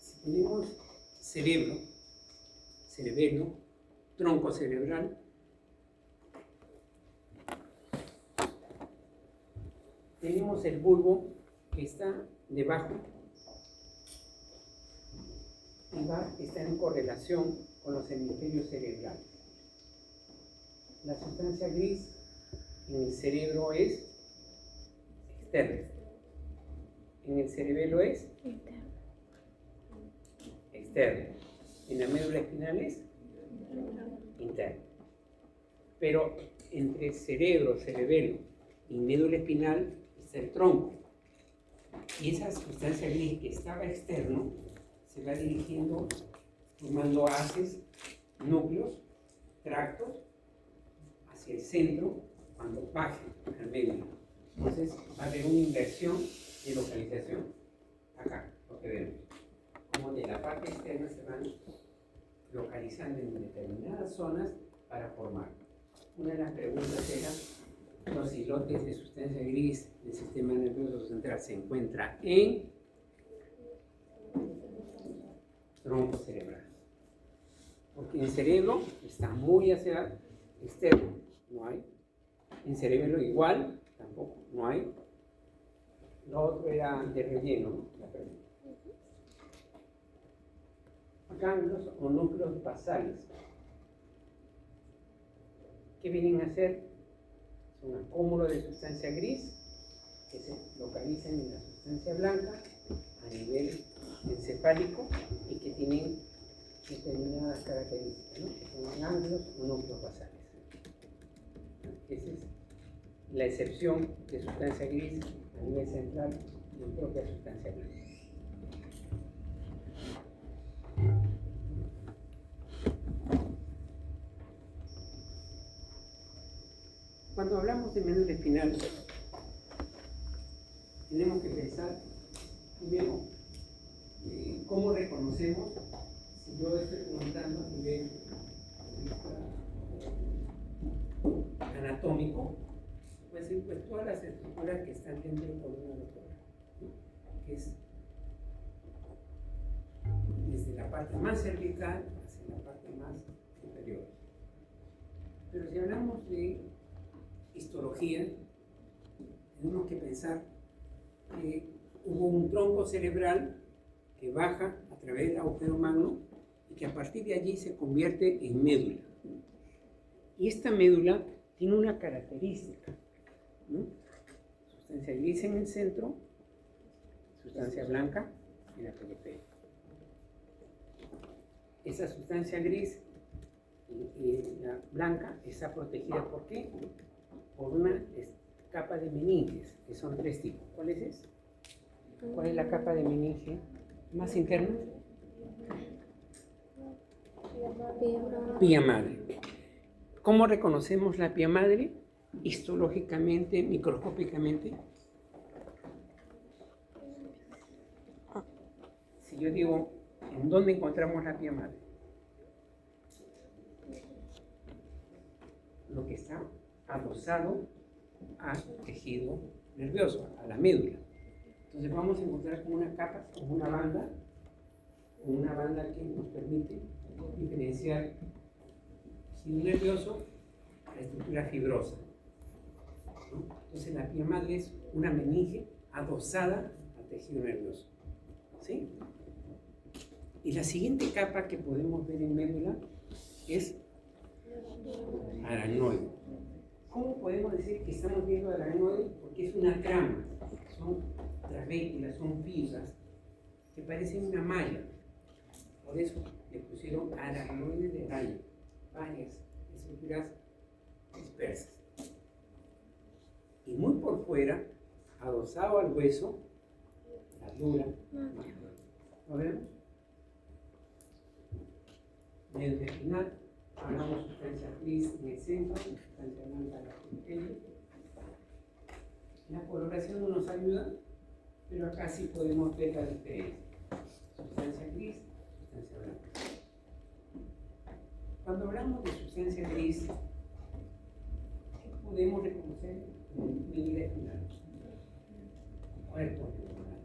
si tenemos cerebelo, tronco cerebral, tenemos el bulbo que está debajo y está en correlación con los hemisferios cerebrales. La sustancia gris en el cerebro es externa. En el cerebelo es externo. En la médula espinal es interno. Pero entre cerebro, cerebelo y médula espinal está el tronco. Y esa sustancia gris que estaba externo se va dirigiendo, formando haces, núcleos, tractos, hacia el centro cuando baje al médula. Entonces va a haber una inversión de localización. Acá, lo que vemos. Como de la parte externa se van localizando en determinadas zonas para formar. Una de las preguntas era: los islotes de sustancia gris del sistema nervioso central se encuentra en tronco cerebral. Porque en cerebro está muy hacia externo, no hay. En cerebelo igual, tampoco, no hay. Lo otro era de relleno, ¿no? La pregunta. Ganglios o núcleos basales. ¿Qué vienen a hacer? Es un acúmulo de sustancia gris que se localizan en la sustancia blanca a nivel encefálico y que tienen determinadas características, ¿no? Que son ganglios o núcleos basales. Esa es la excepción de sustancia gris a nivel central y propia sustancia blanca. Cuando hablamos de médula espinal, tenemos que pensar primero cómo reconocemos, si yo estoy preguntando a nivel anatómico, pues todas las estructuras que están dentro de la columna vertebral, ¿no? Que es desde la parte más cervical hacia la parte más superior. Pero si hablamos de histología, tenemos que pensar que hubo un tronco cerebral que baja a través del agujero magno y que a partir de allí se convierte en médula. Y esta médula tiene una característica, ¿no? Sustancia gris en el centro, sustancia blanca en la periferia. Esa sustancia gris, la blanca, está protegida ¿por qué? Por una capa de meninges, que son tres tipos. ¿Cuál es? ¿Cuál es la capa de meninge más interna? Pía madre. ¿Cómo reconocemos la pía madre? Histológicamente, microscópicamente. Si yo digo, ¿en dónde encontramos la pía madre? Lo que está adosado al tejido nervioso, a la médula. Entonces vamos a encontrar como una capa, como una banda que nos permite diferenciar tejido nervioso de la estructura fibrosa, ¿no? Entonces la pía madre es una meninge adosada al tejido nervioso. ¿sí? Y la siguiente capa que podemos ver en médula es aracnoide. ¿Cómo podemos decir que estamos viendo aracnoide? Porque es una trama, son trabéculas, son fibras que parecen una malla. Por eso le pusieron aracnoide de araña, varias estructuras dispersas. Y muy por fuera, adosado al hueso, la dura. ¿Lo vemos? Medio final, hablamos sustancia gris en el centro, sustancia blanca en la periferia. La coloración no nos ayuda, pero acá sí podemos ver la diferencia. Sustancia gris, sustancia blanca. Cuando hablamos de sustancia gris, ¿qué podemos reconocer en medida final? Cuerpos neuronales.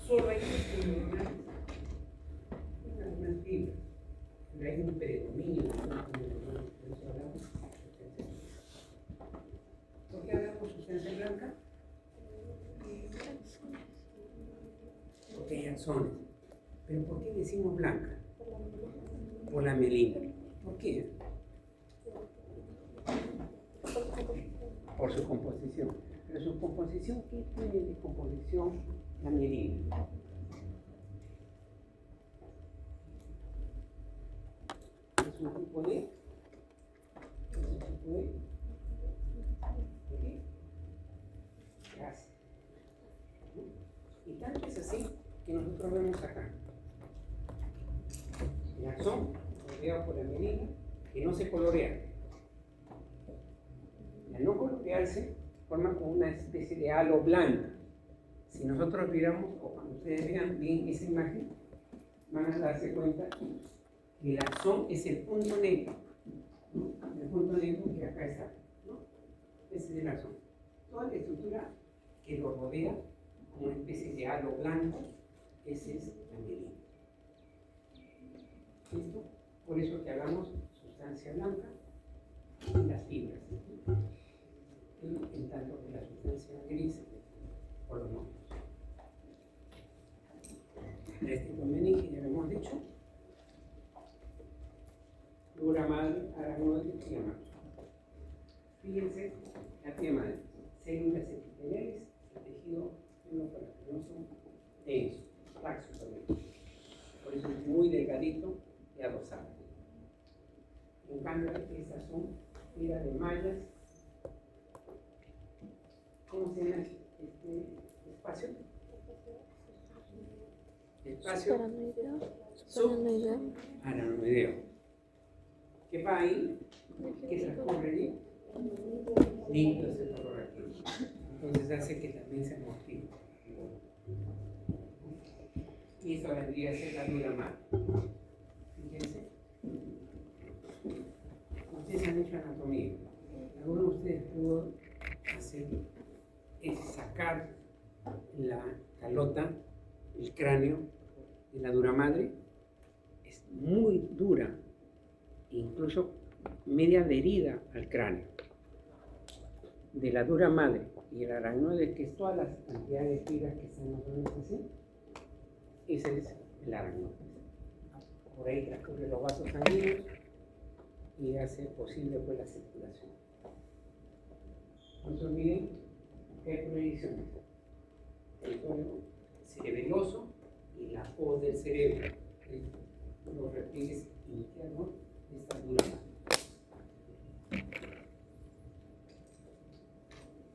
Solo hay cuerpos neuronales. Algunas fibras, pero hay un predominio de cuerpos neuronales. Por eso hablamos de sustancia gris. ¿Por qué hablamos de sustancia blanca? Porque hay axones. ¿Pero por qué decimos blanca? Por la mielina. ¿Por qué? Por su composición. Pero su composición, ¿qué tiene de composición la mielina? Es un tipo de gas. Y tanto es así que nosotros vemos acá el axón rodeado por la mielina que no se colorea. Y al no colorearse forma como una especie de halo blanco. Si nosotros miramos, o cuando ustedes vean bien esa imagen, van a darse cuenta que el axón es el punto negro, ¿no? El punto negro que acá está, ¿no? Ese es el axón. Toda la estructura que lo rodea como una especie de halo blanco, ese es la mielina. ¿Listo? Por eso que hablamos sustancia blanca y las fibras. Y en tanto que la sustancia gris, por los nombres. Este convenio que ya lo hemos dicho. Dura madre, aracnoide y tía madre. Fíjense, la tía madre, células epiteliales, el tejido endocarnoso denso, laxo también. Por eso es muy delgadito y adosado. En cambio, estas son tiras de mallas. ¿Cómo se llama este espacio? Espacio subaracnoideo. ¿Qué va ahí? ¿Qué transcurre allí? Líquido cefalorraquídeo. Entonces hace que también se amortigue. Y esto vendría a ser la dura madre. Fíjense. Ustedes han hecho anatomía. Alguno de ustedes pudo hacer es sacar la calota, el cráneo de la dura madre. Es muy dura, incluso media adherida al cráneo. De la dura madre y el aracnoide, que es todas las cantidades de fibras que están más o menos así, ese es el aracnoide. Por ahí transcurren los vasos sanguíneos y hace posible pues la circulación. No se olviden que hay proyecciones. El cuello cerebeloso y la hoz del cerebro, los repliegues internos de esta dura madre.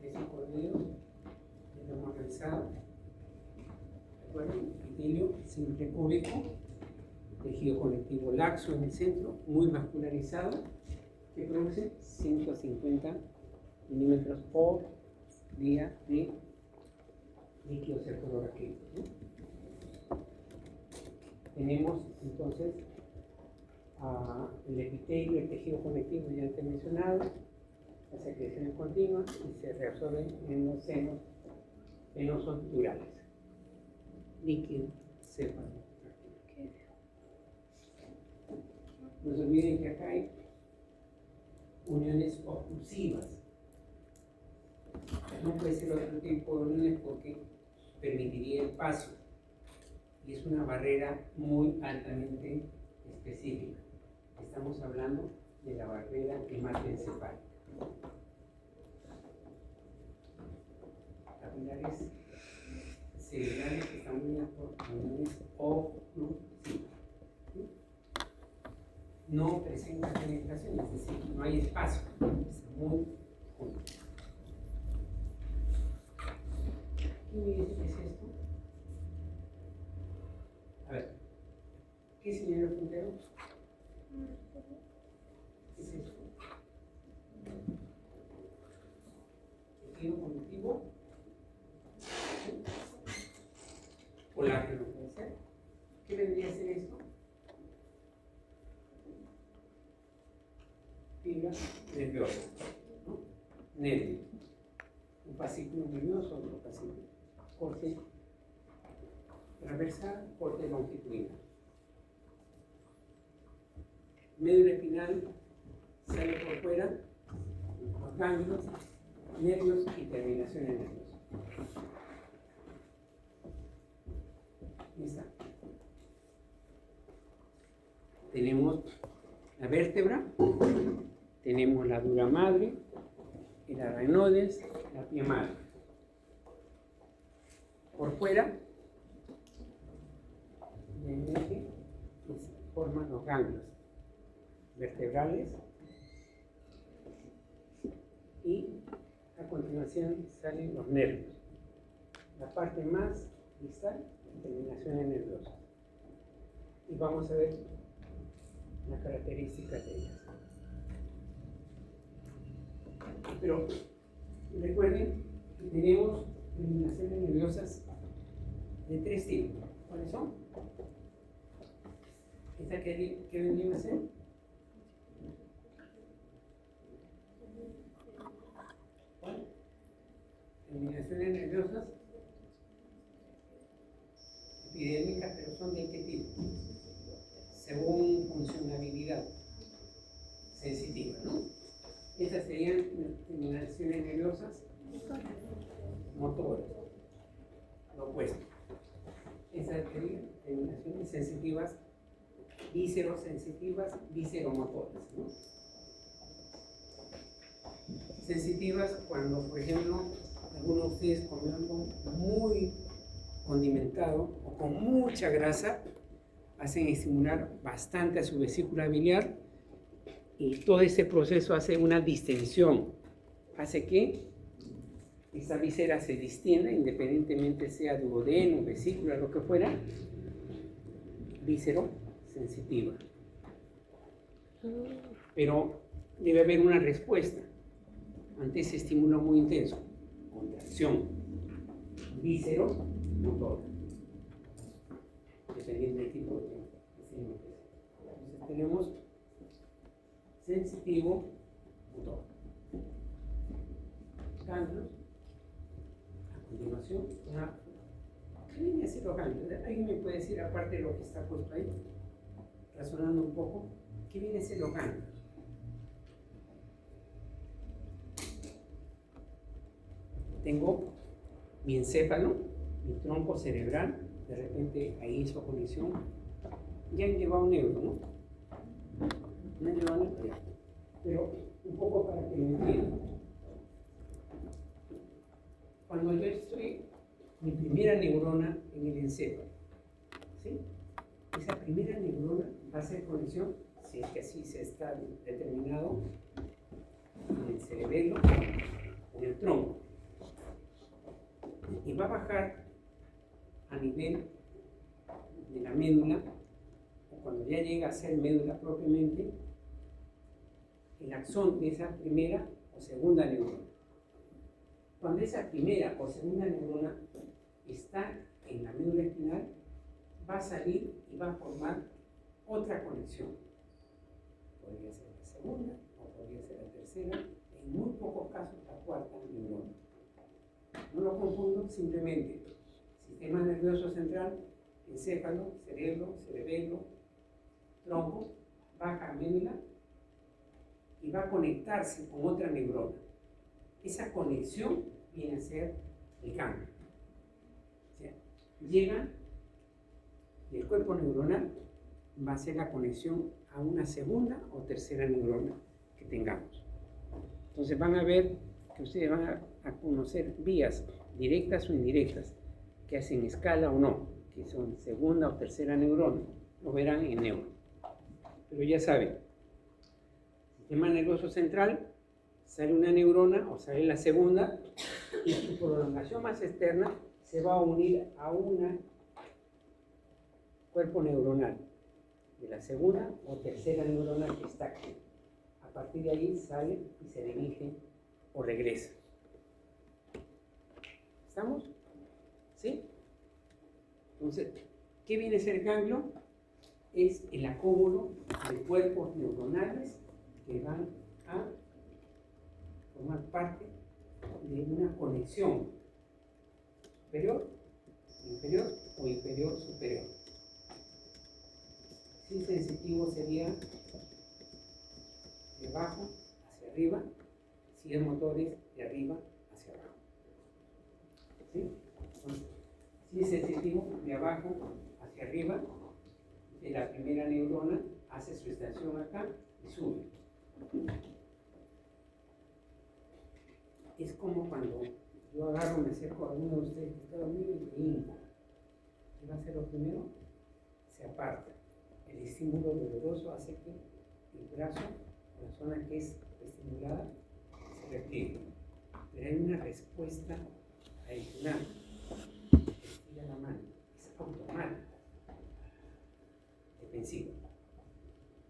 Ese cordero ya lo hemos revisado. ¿Recuerdan? Epitelio simple cúbico, tejido conectivo laxo en el centro, muy vascularizado, que produce 150 milímetros por día de líquido cefalorraquídeo. Tenemos entonces el epitelio, el tejido conectivo ya antes mencionado, las secreciones continuas y se reabsorben en los senos venosos durales. Líquido cefalorraquídeo. No se olviden que acá hay uniones oclusivas. No puede ser otro tipo de uniones porque permitiría el paso. Y es una barrera muy altamente específica. Estamos hablando de la barrera hematoencefálica. Capilares cerebrales que están unidas por uniones oclusivas. No presenta penetración, es decir, no hay espacio, es muy junto. ¿Qué me dice que es esto? A ver, ¿qué señala el puntero? ¿Qué es esto? Tejido conductivo. Colágeno puede ser. ¿Qué vendría a ser esto? Fibra nerviosa, ¿no? Nervio. Un fascículo nervioso, otro fascículo. Corte transversal, corte longitudinal. Médula espinal sale por fuera, los ganglios, nervios y terminaciones nerviosas. Ahí está. Tenemos la vértebra, tenemos la dura madre, el aracnoides, la pie madre. Por fuera, el eje forman los ganglios vertebrales y a continuación salen los nervios. La parte más distal, terminaciones nerviosas. Y vamos a ver las características de ellas. Pero recuerden que tenemos terminaciones nerviosas de tres tipos. ¿Cuáles son? ¿Esta qué vendría a ser? ¿Cuál? Terminaciones nerviosas epidémicas, pero son de qué tipo? Según funcionalidad sensitiva, ¿no? Estas serían terminaciones nerviosas motoras, lo opuesto. Esas serían terminaciones sensitivas, viscerosensitivas, visceromotoras, ¿no? Sensitivas cuando, por ejemplo, algunos de ustedes comen algo muy condimentado o con mucha grasa, hacen estimular bastante a su vesícula biliar y todo ese proceso hace una distensión, hace que esa víscera se distienda, independientemente sea duodeno, vesícula, lo que fuera, viscerosensitiva. Pero debe haber una respuesta ante ese estímulo muy intenso, contracción, visceromotora, dependiendo del tipo de estímulo. Entonces tenemos sensitivo motor. Ganglios. A continuación, ¿qué viene a ser los ganglios? ¿Alguien me puede decir, aparte de lo que está puesto ahí, razonando un poco, qué viene a ser los ganglios? Tengo mi encéfalo, mi tronco cerebral, de repente ahí hizo conexión, ya han llevado un neuro, ¿no? No han llevado un neuro, pero un poco para que lo entiendan. Cuando yo estoy, mi primera neurona en el encéfalo, ¿sí? Esa primera neurona va a hacer conexión, si es que así se está determinado, en el cerebelo, en el tronco. Y va a bajar a nivel de la médula, o cuando ya llega a ser médula propiamente, el axón de esa primera o segunda neurona. Cuando esa primera o segunda neurona está en la médula espinal, va a salir y va a formar otra conexión. Podría ser la segunda o podría ser la tercera, en muy pocos casos la cuarta neurona. No lo confundo, simplemente sistema nervioso central, encéfalo, cerebro, cerebelo, tronco, baja médula y va a conectarse con otra neurona. Esa conexión viene a ser el ganglio. llega y el cuerpo neuronal va a hacer la conexión a una segunda o tercera neurona que tengamos. Entonces van a ver que ustedes van a conocer vías directas o indirectas que hacen escala o no, que son segunda o tercera neurona, lo verán en neuro. Pero ya saben, sistema nervioso central, sale una neurona o sale la segunda y su prolongación más externa se va a unir a un cuerpo neuronal de la segunda o tercera neurona que está aquí. A partir de ahí sale y se dirige o regresa. ¿Estamos? ¿Sí? Entonces, ¿qué viene a ser el ganglio? Es el acúmulo de cuerpos neuronales que van a formar parte de una conexión superior, inferior o inferior superior. Si sensitivo sería de abajo hacia arriba, si el motor es de arriba hacia abajo. ¿Sí? Entonces, si es sensitivo de abajo hacia arriba, de la primera neurona hace su estación acá y sube. Es como cuando yo agarro, me acerco a uno de ustedes que está dormido y hinco. ¿Qué va a hacer lo primero? Se aparta. El estímulo doloroso hace que el brazo, la zona que es estimulada, se repliegue. Pero hay una respuesta adicional. Estira la mano. Es automática. Defensiva.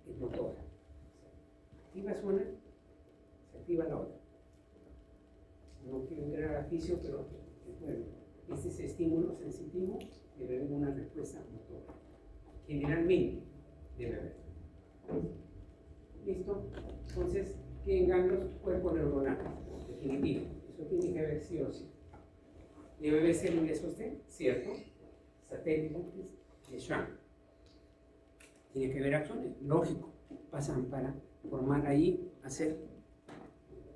Es motora. Activas una, se activa la otra. No quiero entrar a fisio, pero bueno, este es estímulo sensitivo, debe haber una respuesta motora. Generalmente debe haber. ¿Listo? Entonces, ¿qué ganglios? Cuerpo neuronal. Definitivo. Eso tiene que haber sí o sí. ¿Debe haber células de sostén? ¿Cierto? Satélites de Schwann. Tiene que haber axones. Lógico. Pasan para formar ahí, hacer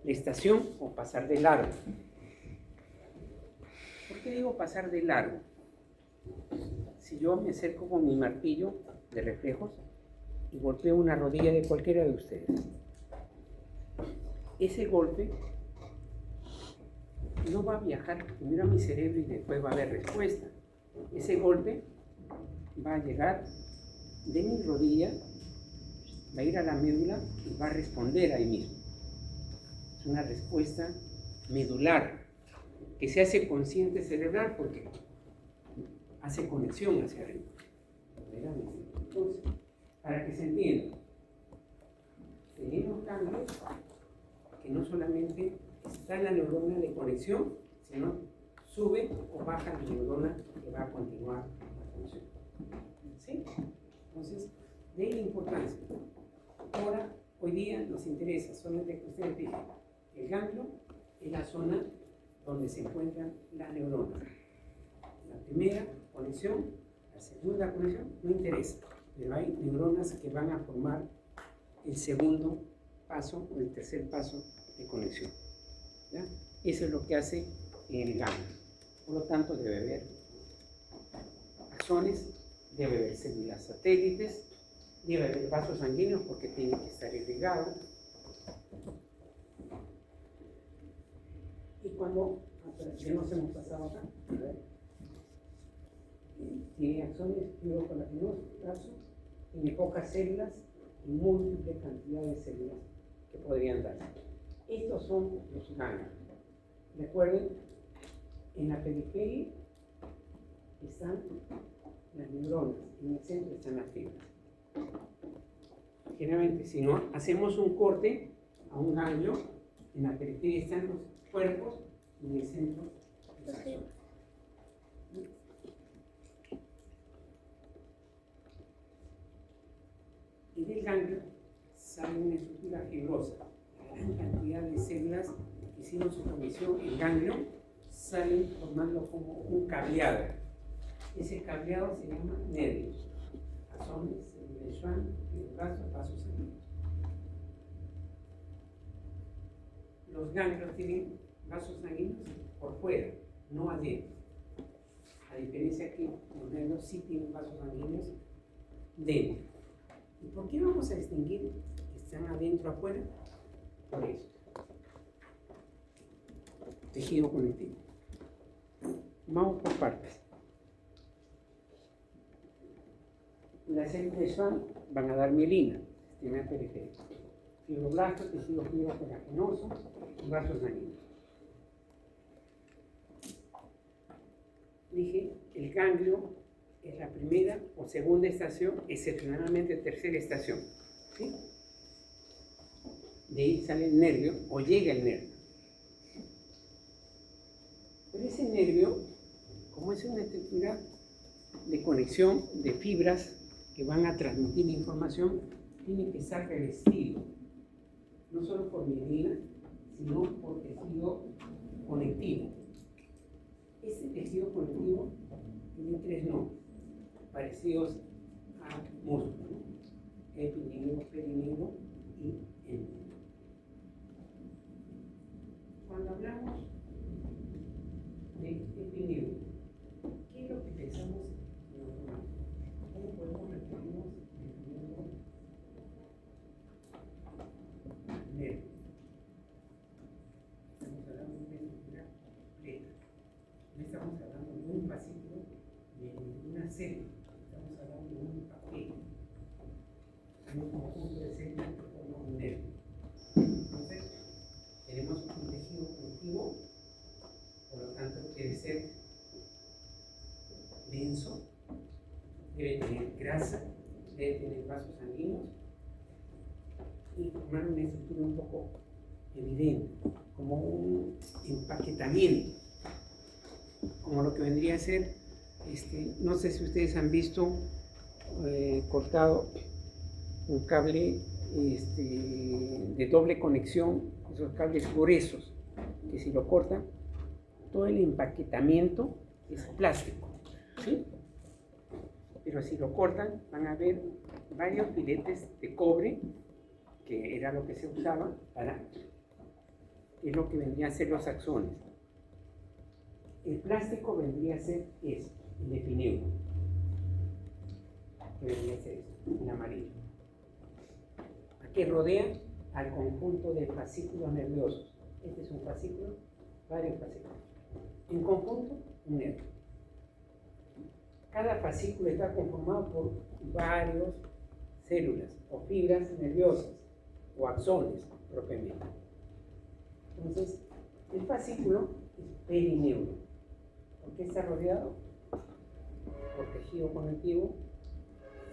la estación o pasar de largo. ¿Por qué digo pasar de largo? Si yo me acerco con mi martillo de reflejos y golpeo una rodilla de cualquiera de ustedes, ese golpe no va a viajar primero a mi cerebro y después va a haber respuesta. Ese golpe va a llegar de mi rodilla, va a ir a la médula y va a responder ahí mismo. Es una respuesta medular que se hace consciente cerebral porque hace conexión hacia arriba. Entonces, para que se entienda, tenemos cambios que no solamente está en la neurona de conexión, sino sube o baja la neurona que va a continuar la función. ¿Sí? Entonces, de ahí la importancia. Ahora, hoy día nos interesa solamente que ustedes digan, el ganglio es la zona donde se encuentran las neuronas. La primera conexión, la segunda conexión, no interesa, pero hay neuronas que van a formar el segundo paso o el tercer paso de conexión. ¿Ya? Eso es lo que hace en el ganglio. Por lo tanto, debe haber axones, debe haber células satélites, debe haber vasos sanguíneos porque tiene que estar irrigado. Y cuando, ya nos hemos pasado acá, tiene axones fibrocolatinosos, tiene pocas células y múltiples cantidades de células que podrían darse. Estos son los ganglios. Recuerden, en la periferia están las neuronas, en el centro están las fibras. Generalmente, si no hacemos un corte a un ganglio, en la periferia están los cuerpos y en el centro los axones. Y del ganglio sale una estructura fibrosa. La gran cantidad de células que hicimos su comisión en ganglio salen formando como un cableado. Ese cableado se llama nervios. Axones, de Schwann, fibroblastos, vasos sanguíneos. Los ganglios tienen vasos sanguíneos por fuera, no adentro. A diferencia que los nervios sí tienen vasos sanguíneos dentro. ¿Y por qué vamos a distinguir que están adentro o afuera? Por eso. Tejido conectivo. Vamos por partes. Las células de Schwann van a dar mielina, sistema periférico. Fibroblasto, tejido fibrogelaginoso y vasos sanguíneos. Dije, el ganglio es la primera o segunda estación, excepcionalmente tercera estación. ¿Sí? De ahí sale el nervio o llega el nervio. Pero ese nervio, como es una estructura de conexión de fibras que van a transmitir información, tiene que estar revestido, no solo por mielina, sino por tejido conectivo. Este tejido conectivo tiene tres nombres, parecidos a músculo, epineumo, perineumo y endocrinio. Cuando hablamos de epineumo, ¿qué es lo que pensamos normalmente? ¿Cómo podemos referirnos al epineumo? Nervio. Estamos hablando de una estructura plena. No estamos hablando de un fascículo ni de una célula. Estamos hablando de un papel. Hay un conjunto de células que forman un nervio. Entonces, tenemos un tejido conectivo, por lo tanto, debe ser denso, debe tener grasa, debe tener vasos sanguíneos y formar una estructura un poco evidente, como un empaquetamiento, como lo que vendría a ser, no sé si ustedes han visto cortado un cable de doble conexión, esos cables gruesos, que si lo cortan, todo el empaquetamiento es plástico, ¿sí? Pero si lo cortan, van a ver varios filetes de cobre, que era lo que se usaba para, es lo que vendría a ser los axones. El plástico vendría a ser esto, el epineumo, que vendría a ser esto, en amarillo, que rodea al conjunto de fascículos nerviosos. Este es un fascículo, varios fascículos. En conjunto, un nervio. Cada fascículo está conformado por varias células o fibras nerviosas o axones propiamente. Entonces, el fascículo es perineumo. ¿Por qué está rodeado? Por tejido conectivo,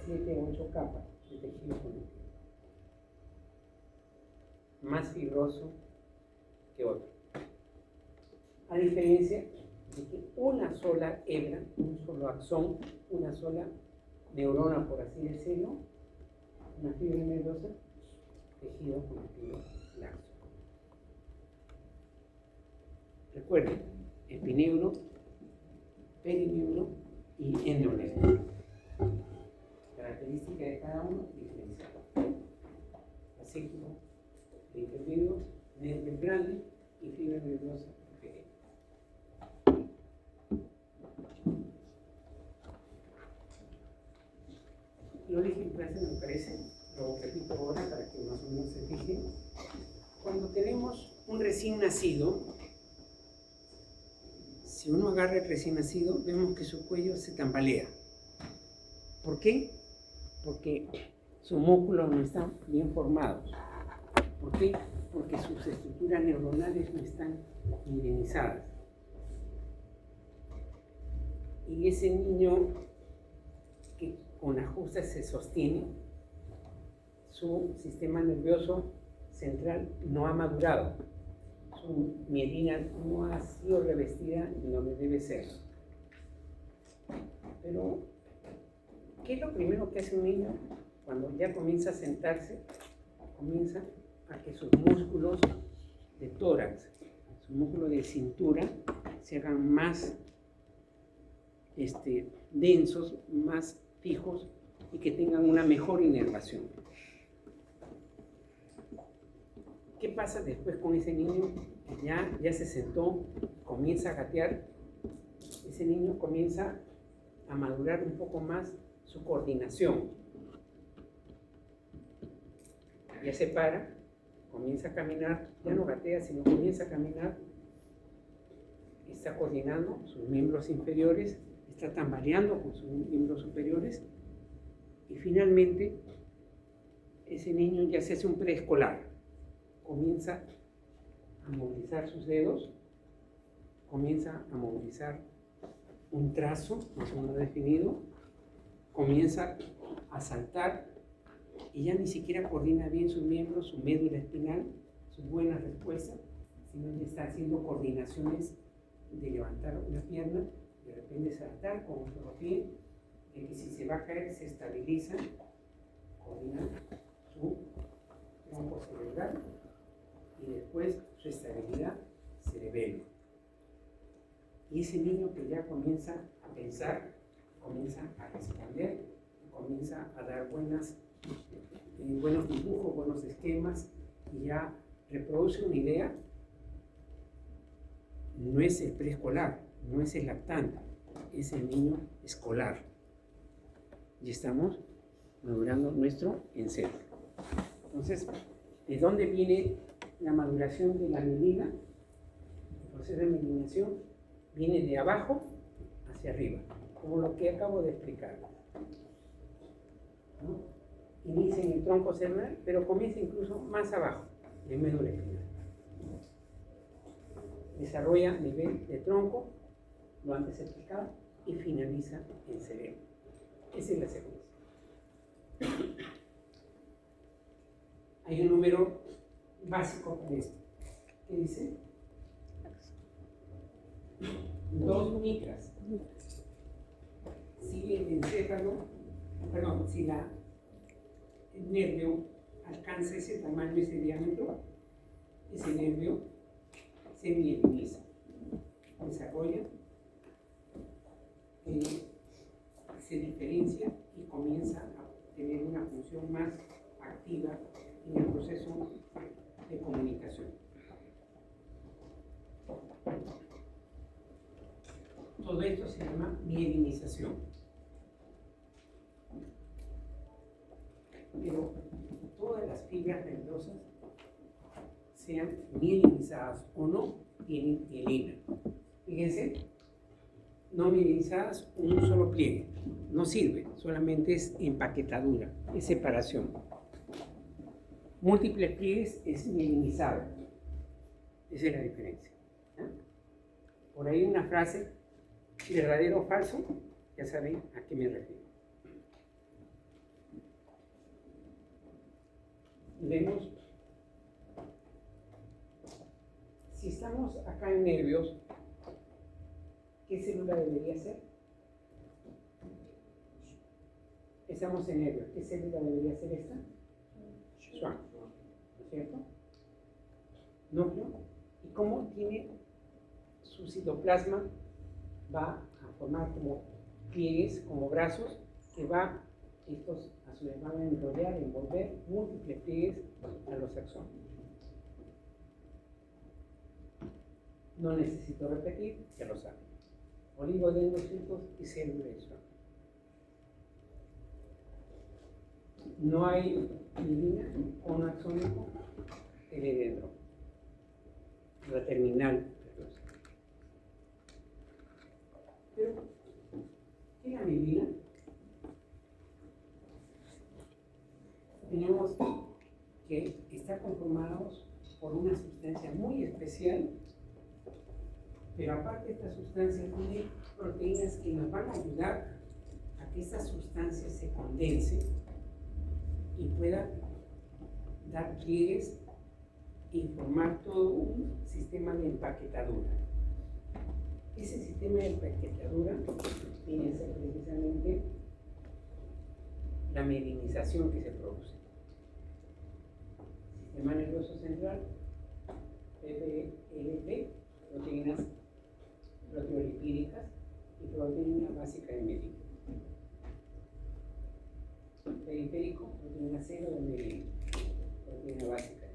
7 u 8 capas de tejido conectivo. Más fibroso que otro. A diferencia de que una sola hebra, un solo axón, una sola neurona, por así decirlo, una fibra nerviosa, tejido conectivo laxo. Recuerden, epineuro, perineuro y endoneuro. Característica de cada uno diferenciada. Fascículo de intermedio, nervio grande y fibra nerviosa pequeña. Lo dije en clase, me parece, lo repito ahora para que más o menos se fijen. Cuando tenemos un recién nacido, si uno agarra el recién nacido, vemos que su cuello se tambalea. ¿Por qué? Porque sus músculos no están bien formados. ¿Por qué? Porque sus estructuras neuronales no están indemnizadas. Y ese niño que con ajustes se sostiene, su sistema nervioso central no ha madurado. Su mielina no ha sido revestida en donde debe ser. Pero, ¿qué es lo primero que hace un niño cuando ya comienza a sentarse? Comienza a que sus músculos de tórax, sus músculos de cintura se hagan más densos, más fijos y que tengan una mejor inervación. ¿Qué pasa después con ese niño que ya se sentó, comienza a gatear? ese niño comienza a madurar un poco más su coordinación. Ya se para, comienza a caminar, ya no gatea, sino comienza a caminar, está coordinando sus miembros inferiores, está tambaleando con sus miembros superiores, y finalmente ese niño ya se hace un preescolar, comienza a movilizar sus dedos, comienza a movilizar un trazo más o menos definido, comienza a saltar y ya ni siquiera coordina bien sus miembros, su médula espinal, sus buenas respuestas, sino ya está haciendo coordinaciones de levantar una pierna, de repente saltar con otro pie, de que si se va a caer se estabiliza, coordina su tronco cerebral y después su estabilidad cerebral. Y ese niño que ya comienza a pensar, comienza a responder, comienza a dar buenos dibujos, buenos esquemas, y ya reproduce una idea, no es el preescolar, no es el lactante, es el niño escolar. Y estamos madurando nuestro encéfalo. Entonces, ¿de dónde viene la maduración de la mielina? El proceso de mielinación viene de abajo hacia arriba, como lo que acabo de explicar, ¿no? Inicia en el tronco cerebral, pero comienza incluso más abajo, en médula espinal. Desarrolla a nivel de tronco, lo antes explicado, y finaliza en cerebro. Esa es la secuencia. Hay un número básico para esto. ¿Qué dice? 2 micras. Si el encéfalo, perdón, si el nervio alcanza ese tamaño, ese diámetro, ese nervio se mieliniza, desarrolla, se diferencia y comienza a tener una función más activa en el proceso de comunicación. Todo esto se llama mielinización. Pero todas las fibras nerviosas, sean mielinizadas o no, tienen mielina. Fíjense, no mielinizadas, un solo pliegue. No sirve, solamente es empaquetadura, es separación. Múltiples pliegues es mielinizado. Esa es la diferencia. ¿No? Por ahí una frase, verdadero o falso, ya saben a qué me refiero. Vemos, si estamos acá en nervios, ¿qué célula debería ser? Estamos en nervios, ¿qué célula debería ser esta? Schwann, ¿no es cierto? Núcleo. ¿Y cómo tiene su citoplasma? Va a formar como pliegues, como brazos, que estos a su vez van a envolver múltiples pliegues a los axones. No necesito repetir, ya lo saben. Oligodendrocitos y células de Schwann. No hay mielina o axónico heredendro, la terminal. Pero, ¿qué es la mielina? Tenemos que está conformados por una sustancia muy especial, pero aparte de esta sustancia tiene proteínas que nos van a ayudar a que esta sustancia se condense y pueda dar pliegues y formar todo un sistema de empaquetadura. Ese sistema de empaquetadura tiene que ser precisamente la mielinización que se produce. Sistema nervioso central, PPLP, proteínas proteolipídicas y proteína básica de mielina. Periférico, proteína 0 de mielina, proteína básica.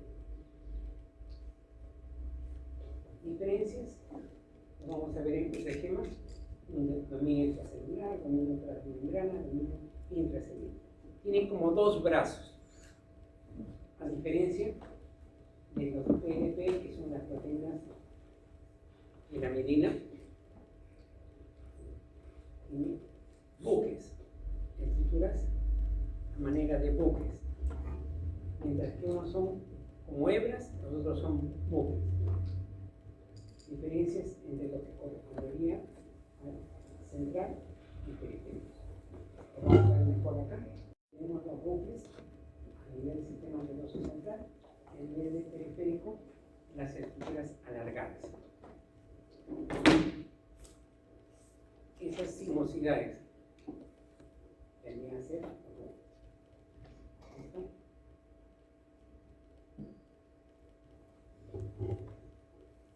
Diferencias, lo vamos a ver en los esquemas. un dominio extracelular, dominio transmembrana, dominio intracelular. Tiene como dos brazos, a diferencia de los PDP, que son las proteínas de la mielina, y buques, estructuras a manera de buques. Mientras que unos son como hebras, los otros son buques. Diferencias entre lo que correspondería a central y periférico. Vamos a ver mejor acá. Tenemos los buques a nivel del sistema nervioso central, a nivel del periférico, las estructuras alargadas. Esas sinuosidades tendrían a ser ¿listo?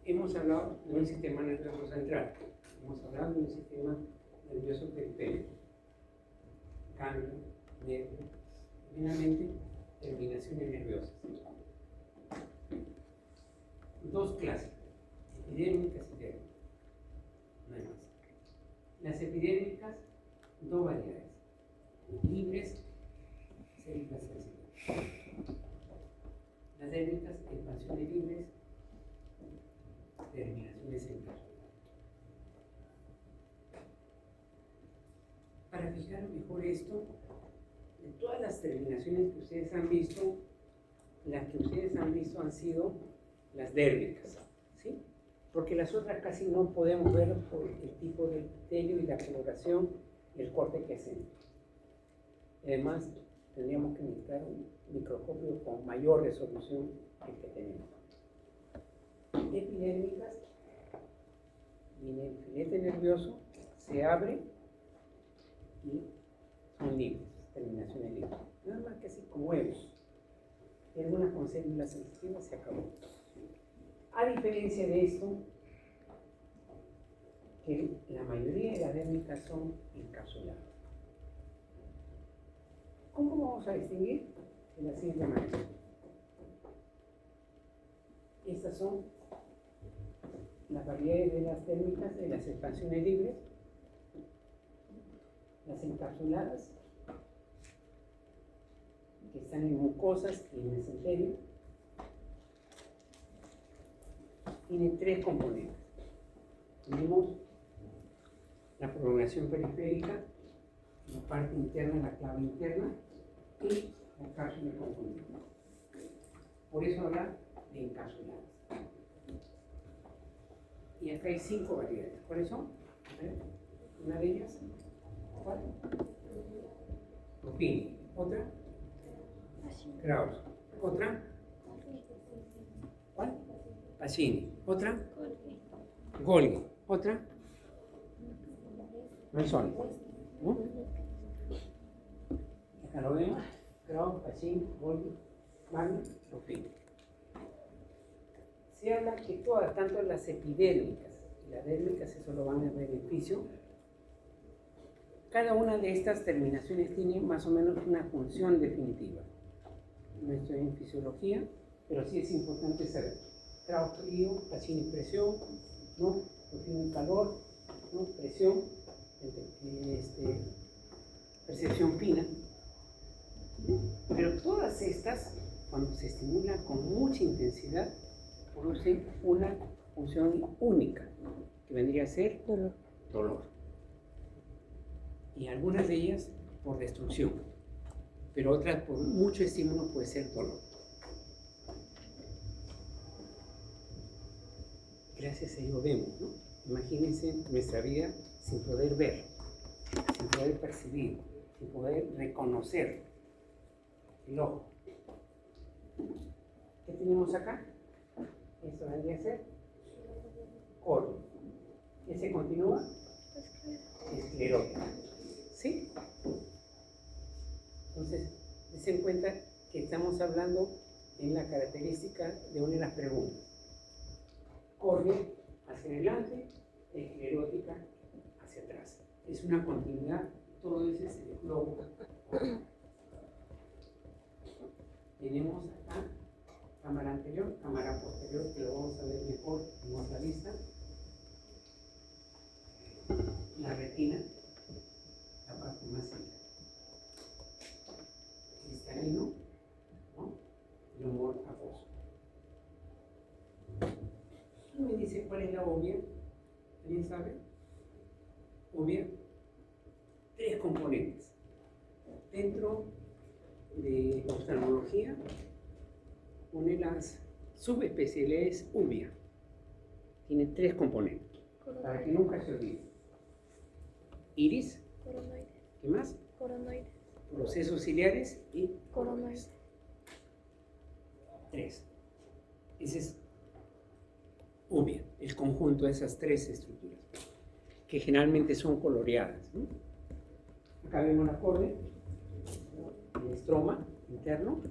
Hemos hablado de un sistema nervioso central, hemos hablado de un sistema nervioso periférico, cambio, nervio, finalmente terminaciones nerviosas. Dos clases, epidérmicas y dérmicas, no hay más. Las epidérmicas, dos variedades, libres, células sensibles. Las dérmicas, expansiones libres, terminaciones celulares. Para fijar mejor esto, de todas las terminaciones que ustedes han visto, las que ustedes han visto han sido las dérmicas, ¿sí? Porque las otras casi no podemos ver por el tipo de epitelio y la coloración y el corte que hacen. Además, tendríamos que necesitar un microscopio con mayor resolución que el que tenemos. Epidérmicas, viene el filete nervioso, se abre y son libres, terminaciones libres. Nada más que así como huevos. Y algunas con células sensitivas se acabó. A diferencia de esto, que la mayoría de las dérmicas son encapsuladas. ¿Cómo vamos a distinguir? De la siguiente manera. Estas son las variedades de las térmicas, de las expansiones libres, las encapsuladas, que están en mucosas y en mesenterio. Tienen tres componentes. Tenemos la prolongación periférica, la parte interna, la clave interna, y la cápsula conjuntiva. Por eso habla de encapsuladas. Y acá hay 5 variedades. ¿Cuáles son? A ver, una de ellas. ¿Cuál? Ruffini. ¿Otra? Krauss. ¿Otra? ¿Cuál? Pacini. ¿Otra? Golgi. ¿Otra? Manzoni. ¿No? Acá lo vemos. Krauss, Pacini, Golgi, Magno, Ruffini. Se habla que todas, tanto las epidérmicas y las dérmicas, eso lo van a ver en beneficio. Cada una de estas terminaciones tiene más o menos una función definitiva. No estoy en fisiología, pero sí es importante saber. Krauss frío, Pacini presión, ¿no? Ruffini calor, ¿no? Presión, percepción fina. Pero todas estas, cuando se estimulan con mucha intensidad, producen una función única, que vendría a ser dolor. Y algunas de ellas por destrucción, pero otras por mucho estímulo puede ser dolor. Gracias a ello vemos, ¿no? Imagínense nuestra vida sin poder ver, sin poder percibir, sin poder reconocer el ojo. ¿Qué tenemos acá? Esto vendría a ser córnea. ¿Qué se continúa? Esclerótica. ¿Sí? Entonces, den cuenta que estamos hablando en la característica de una de las preguntas. Córnea hacia adelante, esclerótica hacia atrás. Es una continuidad, todo ese es el globo. Tenemos acá cámara anterior, cámara posterior, que lo vamos a ver mejor en otra vista. La cristalino, ¿no? Y humor acuoso. ¿Quién me dice cuál es la obvia? ¿Alguien sabe? Obvia. 3 componentes. Dentro de oftalmología, una de las subespecialidades obvia. Tiene 3 componentes. Para que nunca se olvide. Iris. Coronoides. ¿Qué más? Coronoides. Procesos ciliares y Coronoides. 3. Ese es obvia, el conjunto de esas 3 estructuras, que generalmente son coloreadas, ¿no? Acá vemos la córnea, el estroma interno,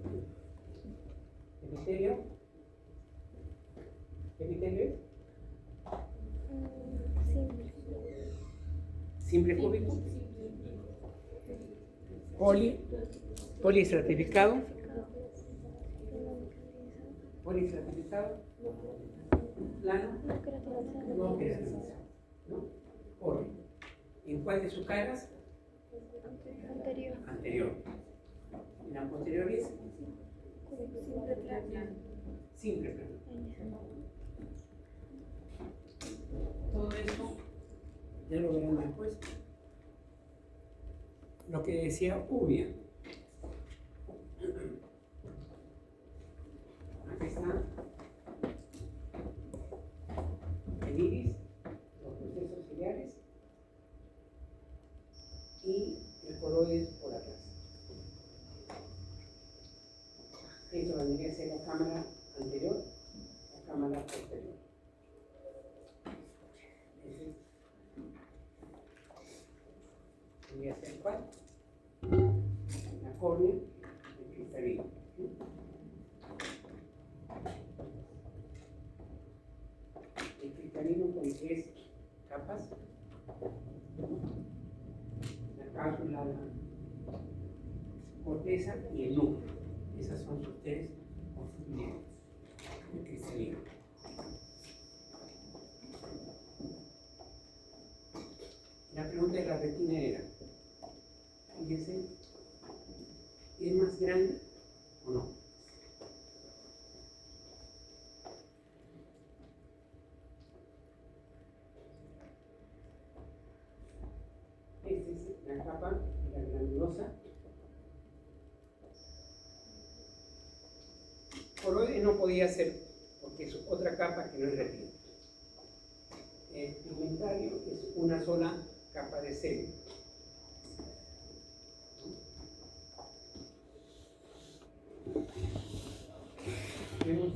epitelio. ¿Epitelio? Simple. Simple cúbico. Poliestratificado. Poliestratificado. Plano. No queratinizado. ¿No? Corre. ¿En cuál de sus caras? Anterior. Anterior. ¿En la posterior es? Simple plano. Simple plano. Todo eso ya lo verán después. Lo que decía Ubia. Aquí está el iris, los procesos ciliares y el coloide por atrás. Esto vendría a ser la cámara anterior, la cámara posterior. Vendría a ser cuál? La córnea, el cristalino. El cristalino con 3 capas. La cápsula, la corteza y el núcleo. Esas son sus 3 constituyentes. El cristalino. La pregunta de la retina era, fíjense, ¿es más grande o no? Esta es la capa de la granulosa. Coloide no podía ser, porque es otra capa que no es retina. El pigmentario es una sola capa de célula. Vemos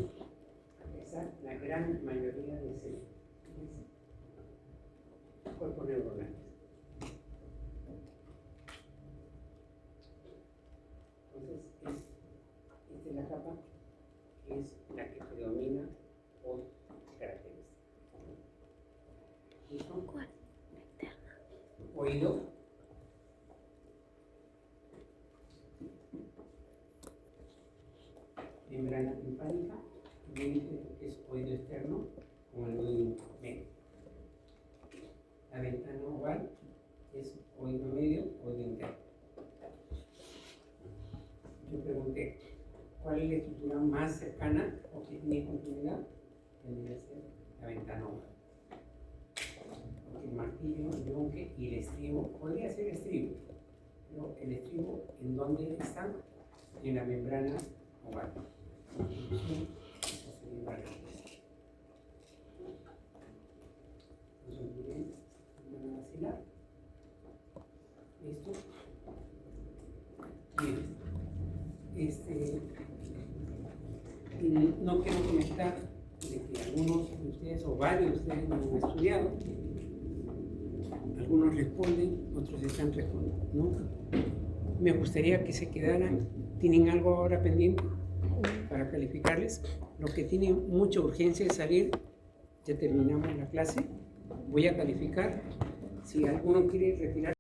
la gran mayoría de células. Cuerpo neuronal. Entonces, esta es la capa que es la que predomina por características. ¿Listo? ¿Cuál? La interna. Oído. Membrana timpánica, es oído externo con el oído medio. La ventana oval es oído medio, oído interno. Yo pregunté, ¿cuál es la estructura más cercana o que tiene continuidad? Tendría que ser la ventana oval. Porque el martillo, el yunque y el estribo, podría ser estribo, pero el estribo, ¿en dónde está? En la membrana oval. ¿Listo? Bien. No quiero comentar de que algunos de ustedes o varios de ustedes no han estudiado. Algunos responden, otros están respondiendo. ¿No? Me gustaría que se quedaran. ¿Tienen algo ahora pendiente para calificarles? Lo que tiene mucha urgencia es salir. Ya terminamos la clase. Voy a calificar. Si alguno quiere retirar